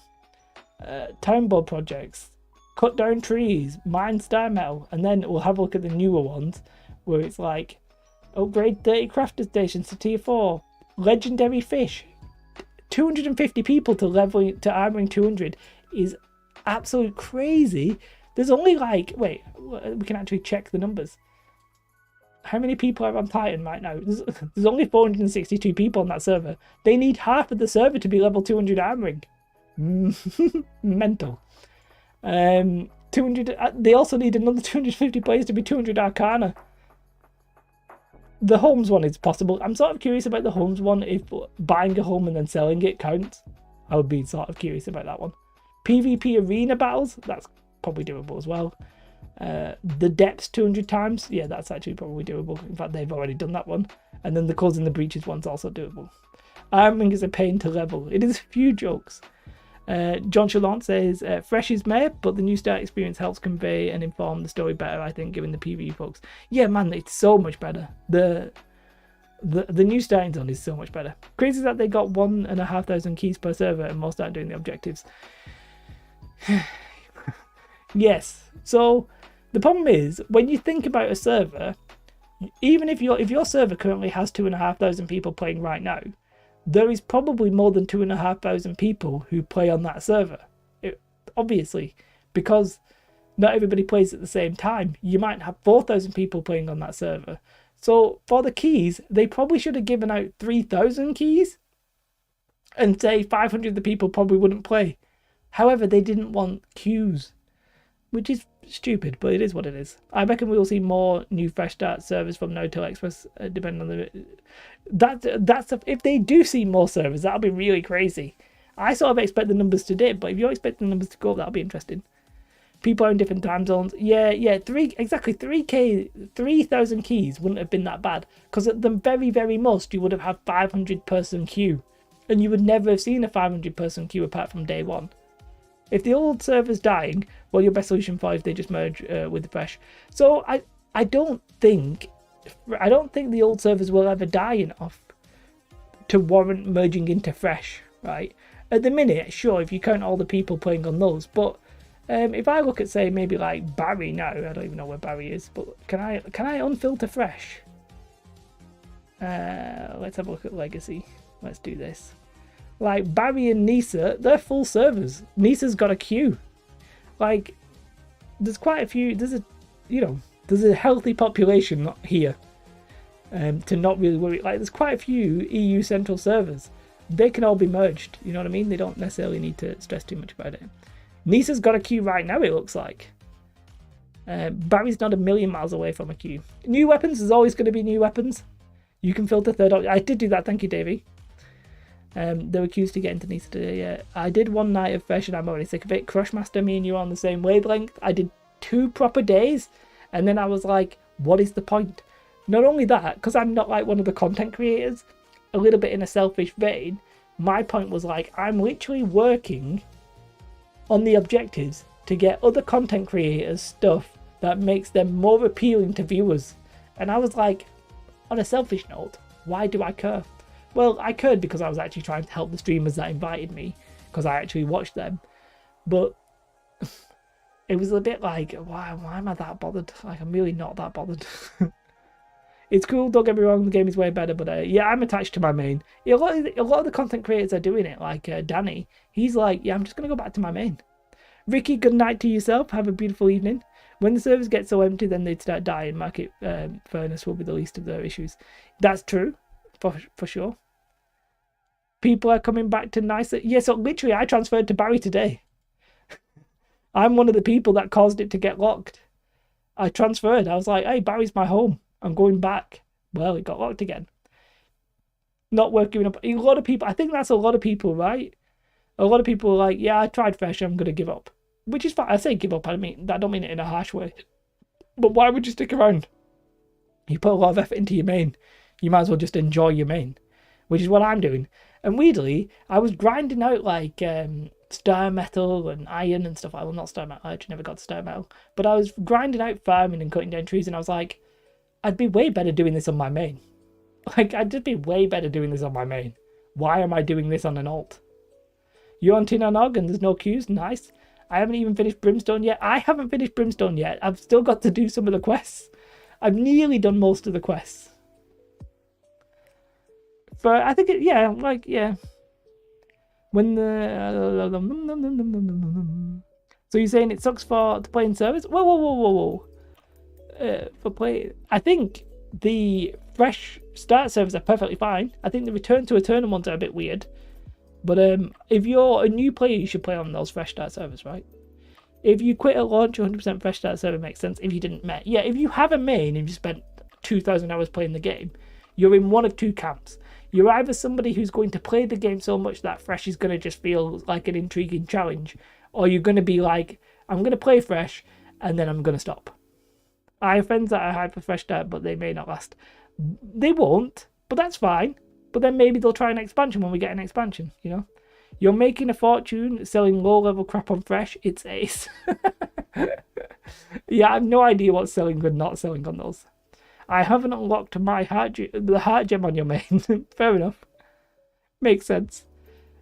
[SPEAKER 1] Town board projects, cut down trees, mine star metal, and then we'll have a look at the newer ones where it's like upgrade 30 crafter stations to tier 4, legendary fish. 250 people to armoring 200 is absolute crazy. There's only like, wait, we can actually check the numbers. How many people are on Titan right now? There's only 462 people on that server. They need half of the server to be level 200 armoring. Mental. 200. They also need another 250 players to be 200 Arcana. The homes one is possible. I'm sort of curious about the homes one, if buying a home and then selling it counts. I would be sort of curious about that one. PvP arena battles, that's probably doable as well. The depths 200 times, yeah, that's actually probably doable. In fact, they've already done that one. And then the causing the breaches one's also doable. Arming is a pain to level. It is a few jokes. John Challant says, fresh is meh, but the new start experience helps convey and inform the story better, I think, given the PvE folks. Yeah, man, it's so much better. The new starting zone is so much better. Crazy that they got 1,500 keys per server and more start doing the objectives. Yes, so the problem is, when you think about a server, even if your server currently has 2,500 people playing right now, there is probably more than 2,500 people who play on that server. Obviously, because not everybody plays at the same time. You might have 4,000 people playing on that server. So for the keys, they probably should have given out 3,000 keys and say 500 of the people probably wouldn't play. However, they didn't want queues, which is stupid, but it is what it is. I reckon we will see more new fresh start servers from No Till Express, depending on the... if they do see more servers, that'll be really crazy. I sort of expect the numbers to dip, but if you're expecting the numbers to go up, that'll be interesting. People are in different time zones. Yeah, 3,000 keys wouldn't have been that bad, because at the very, very most, you would have had 500 person queue, and you would never have seen a 500 person queue apart from day one. If the old server's dying, well, your best solution for if they just merge with the fresh. So I don't think the old servers will ever die enough to warrant merging into fresh, right? At the minute, sure, if you count all the people playing on those, but if I look at, say, maybe like Barry now, I don't even know where Barry is, but can I unfilter fresh? Let's have a look at Legacy. Let's do this. Like Barry and Nisa, they're full servers. Nisa's got a queue. Like, there's quite a few. There's a healthy population here to not really worry. Like, there's quite a few EU central servers. They can all be merged. You know what I mean? They don't necessarily need to stress too much about it. Nisa's got a queue right now, it looks like. Barry's not a million miles away from a queue. New weapons, there's always going to be new weapons. You can filter third option. I did do that, thank you, Davey. They were queues to get into Nisa today, yeah. I did one night of fresh and I'm already sick of it. Crushmaster, me and you are on the same wavelength. I did 2 proper days and then I was like, what is the point? Not only that, because I'm not like one of the content creators, a little bit in a selfish vein, my point was like, I'm literally working on the objectives to get other content creators stuff that makes them more appealing to viewers. And I was like, on a selfish note, why do I care? Well, I cared because I was actually trying to help the streamers that invited me, because I actually watched them. But it was a bit like, why am I that bothered? Like, I'm really not that bothered. It's cool, don't get me wrong, the game is way better, but yeah, I'm attached to my main. A lot of the content creators are doing it, like Danny. He's like, yeah, I'm just going to go back to my main. Ricky, good night to yourself. Have a beautiful evening. When the servers get so empty, then they'd start dying. Market fairness will be the least of their issues. That's true, for sure. People are coming back to nicer. Yeah, so literally, I transferred to Barry today. I'm one of the people that caused it to get locked. I transferred. I was like, hey, Barry's my home. I'm going back. Well, it got locked again. Not worth giving up. A lot of people, I think that's a lot of people, right? A lot of people are like, yeah, I tried fresh, I'm going to give up. Which is fine. I say give up, I don't mean it in a harsh way. But why would you stick around? You put a lot of effort into your main. You might as well just enjoy your main. Which is what I'm doing. And weirdly, I was grinding out like star metal and iron and stuff. Well, not star metal. I actually never got star metal, but I was grinding out farming and cutting down trees, and I was like, I'd be way better doing this on my main. Like, I'd just be way better doing this on my main. Why am I doing this on an alt? You're on Tin Nog and there's no queues? Nice. I haven't even finished Brimstone yet. I haven't finished Brimstone yet. I've still got to do some of the quests. I've nearly done most of the quests. But I think yeah. When so you're saying it sucks to play in servers? Whoa. For play, I think the fresh start servers are perfectly fine. I think the return to eternal ones are a bit weird. But if you're a new player, you should play on those fresh start servers, right? If you quit a launch, 100% fresh start server makes sense. If you didn't yeah, if you have a main and you spent 2,000 hours playing the game, you're in one of two camps. You're either somebody who's going to play the game so much that fresh is going to just feel like an intriguing challenge, or you're going to be like, I'm going to play fresh and then I'm going to stop. I have friends that are hyper fresh start, but they may not last. They won't, but that's fine. But then maybe they'll try an expansion when we get an expansion, you know? You're making a fortune selling low-level crap on fresh. It's ace. Yeah, I have no idea what's selling and not selling on those. I haven't unlocked the heart gem on your main. Fair enough. Makes sense.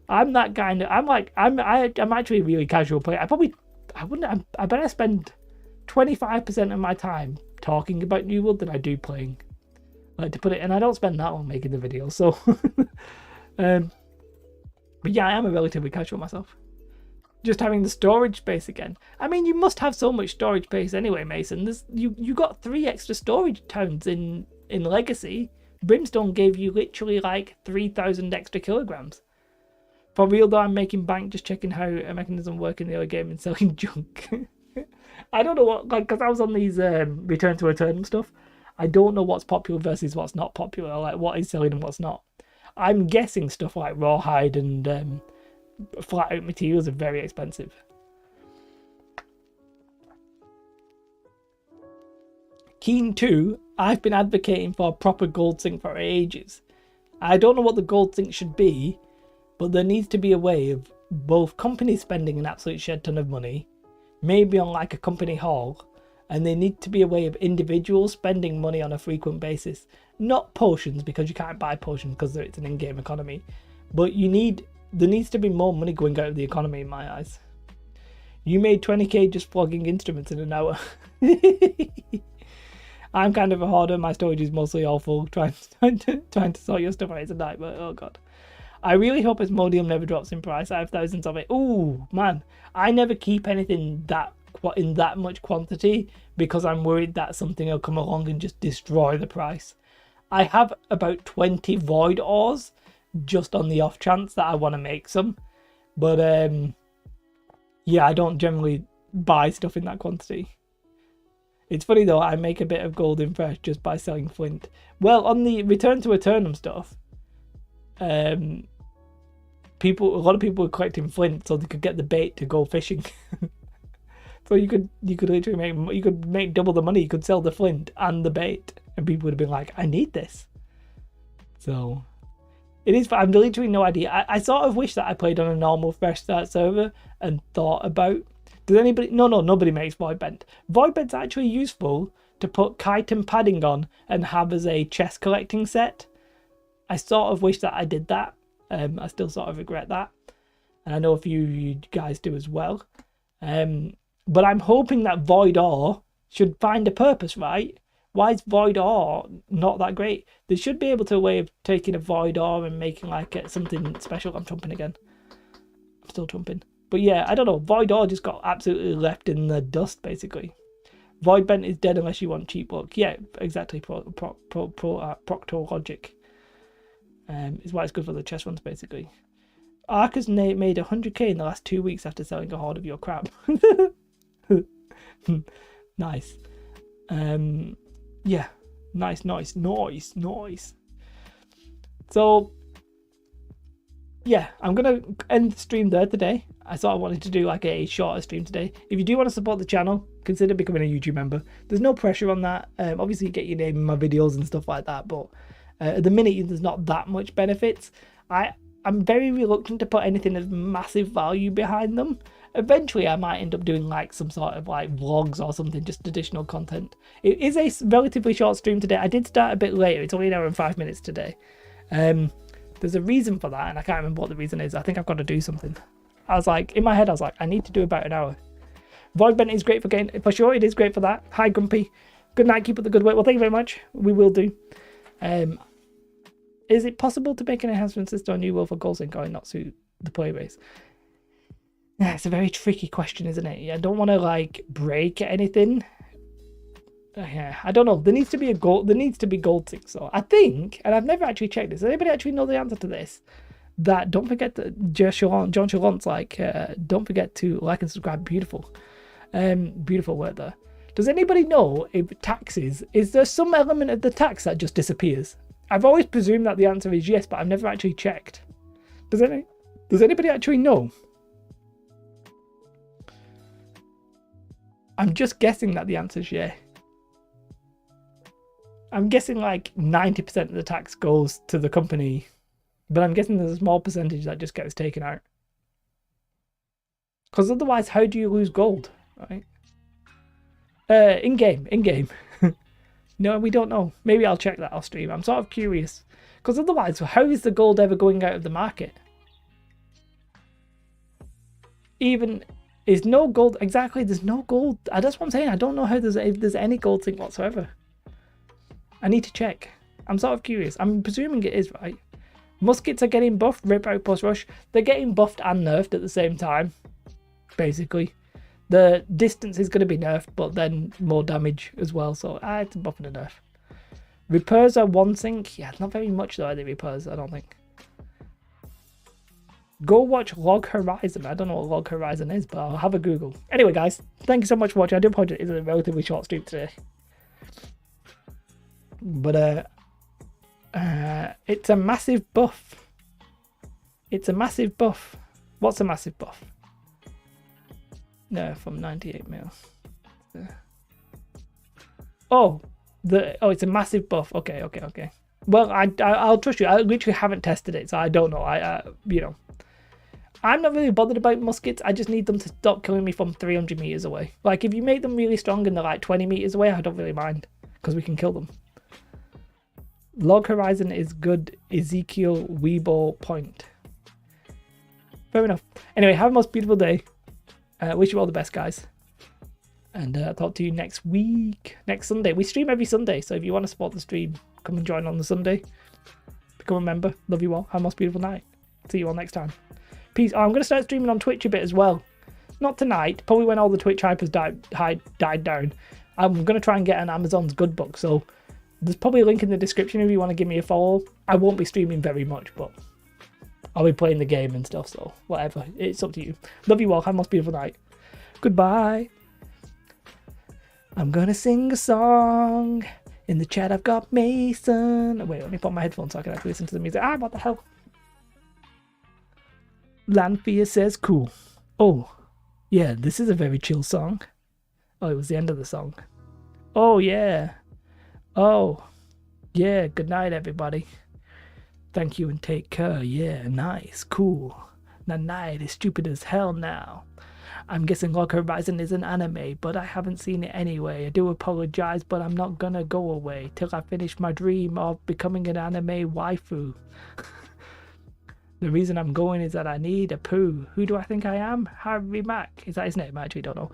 [SPEAKER 1] I'm that kind of... I'm actually a really casual player. I bet I spend 25% of my time talking about New World than I do playing. Like, to put it, and I don't spend that long making the video, so but yeah, I am a relatively casual myself. Just having the storage space again. I mean, you must have so much storage space anyway, Mason. You got 3 extra storage towns in Legacy. Brimstone gave you literally like 3,000 extra kilograms. For real though, I'm making bank just checking how a mechanism works in the other game and selling junk. I don't know what, like, because I was on these Return to Eternal stuff. I don't know what's popular versus what's not popular, like what is selling and what's not. I'm guessing stuff like rawhide and flat out materials are very expensive. Keen 2, I've been advocating for a proper gold sink for ages. I don't know what the gold sink should be, but there needs to be a way of both companies spending an absolute shed ton of money, maybe on like a company hall, and there need to be a way of individuals spending money on a frequent basis. Not potions, because you can't buy potions because it's an in-game economy. But there needs to be more money going out of the economy in my eyes. You made 20k just flogging instruments in an hour. I'm kind of a hoarder. My storage is mostly all full. Trying to sort your stuff out is a nightmare. Oh god. I really hope Asmodeum never drops in price. I have thousands of it. Ooh, man. I never keep anything in that much quantity because I'm worried that something will come along and just destroy the price. I have about 20 void ores just on the off chance that I want to make some, but yeah, I don't generally buy stuff in that quantity. It's funny though, I make a bit of gold in fresh just by selling flint. Well, on the Return to Eternum stuff, a lot of people were collecting flint so they could get the bait to go fishing. So you could literally make double the money. You could sell the flint and the bait, and people would have been like, "I need this." So it is. I'm literally no idea. I sort of wish that I played on a normal fresh start server and thought about. Does anybody? No, nobody makes Voidbent. Voidbent's actually useful to put kite and padding on and have as a chest collecting set. I sort of wish that I did that. I still sort of regret that, and I know a few of you guys do as well. But I'm hoping that Void Ore should find a purpose, right? Why is Void Ore not that great? They should be able to a way of taking a Void Ore and making like something special. I'm trumping again. I'm still trumping. But yeah, I don't know. Void Ore just got absolutely left in the dust, basically. Voidbent is dead unless you want cheap luck. Yeah, exactly. Proctor logic. Is why it's good for the chest runs, basically. Ark has made 100k in the last 2 weeks after selling a horde of your crap. Nice. Yeah, nice. So yeah, I'm gonna end the stream there today. I thought I wanted to do like a shorter stream today. If you do want to support the channel, consider becoming a YouTube member. There's no pressure on that. Obviously you get your name in my videos and stuff like that, but at the minute there's not that much benefits. I I'm very reluctant to put anything of massive value behind them. Eventually I might end up doing like some sort of like vlogs or something, just additional content. It is a relatively short stream today. I did start a bit later. It's only an hour and 5 minutes today. There's a reason for that, and I can't remember what the reason is. I think I've got to do something. I was like, in my head I was like, I need to do about an hour. Void Bent is great for getting, for sure, it is great for that. Hi Grumpy. Good night, keep up the good work. Well, thank you very much. We will do. Is it possible to make an enhancement system on New World for Gold Sync or not suit the play base? Yeah, it's a very tricky question, isn't it? I don't want to like break anything. Yeah, I don't know. There needs to be a gold. There needs to be gold sync. So I think, and I've never actually checked this. Does anybody actually know the answer to this? That don't forget that John Chalon's like, don't forget to like and subscribe. Beautiful, beautiful work there. Does anybody know if taxes, is there some element of the tax that just disappears? I've always presumed that the answer is yes, but I've never actually checked. Does anybody actually know? I'm just guessing that the answer is yeah. I'm guessing like 90% of the tax goes to the company, but I'm guessing there's a small percentage that just gets taken out. Because otherwise, how do you lose gold, right? In-game. No, we don't know. Maybe I'll check that off stream. I'm sort of curious. Because otherwise, how is the gold ever going out of the market? Even, is no gold, exactly, there's no gold. That's what I'm saying. I don't know how if there's any gold thing whatsoever. I need to check. I'm sort of curious. I'm presuming it is, right? Muskets are getting buffed, Rip Outpost Rush. They're getting buffed and nerfed at the same time, basically. The distance is going to be nerfed, but then more damage as well. So it's a buff and a nerf. Repairs are one sync. Yeah, not very much though, are they repairs? I don't think. Go watch Log Horizon. I don't know what Log Horizon is, but I'll have a Google. Anyway, guys, thank you so much for watching. I do apologize. It's a relatively short stream today. But it's a massive buff. It's a massive buff. What's a massive buff? No, from 98 mil. Oh, it's a massive buff. Okay. Well, I'll trust you. I literally haven't tested it, so I don't know. You know, I'm not really bothered about muskets. I just need them to stop killing me from 300 meters away. Like if you make them really strong and they're like 20 meters away, I don't really mind because we can kill them. Log Horizon is good. Ezekiel Weeble point. Fair enough. Anyway, have a most beautiful day. Wish you all the best, guys. And I'll talk to you next week. Next Sunday. We stream every Sunday, so if you want to support the stream, come and join on the Sunday. Become a member. Love you all. Have a most beautiful night. See you all next time. Peace. Oh, I'm going to start streaming on Twitch a bit as well. Not tonight. Probably when all the Twitch hypers died down. I'm going to try and get an Amazon's Good Book, so there's probably a link in the description if you want to give me a follow. I won't be streaming very much, but I'll be playing the game and stuff, so whatever. It's up to you. Love you all. Have a most beautiful night. Goodbye. I'm gonna sing a song. In the chat I've got Mason. Wait, let me put my headphones so I can actually listen to the music. What the hell? Lanfear says cool. Oh, yeah, this is a very chill song. Oh, it was the end of the song. Oh, yeah. Oh, yeah, good night, everybody. Thank you and take care. Yeah, nice, cool. The night is stupid as hell now. I'm guessing Log Horizon is an anime, but I haven't seen it anyway. I do apologize, but I'm not gonna go away till I finish my dream of becoming an anime waifu. The reason I'm going is that I need a poo. Who do I think I am? Harry Mack. Is that his name? I actually don't know.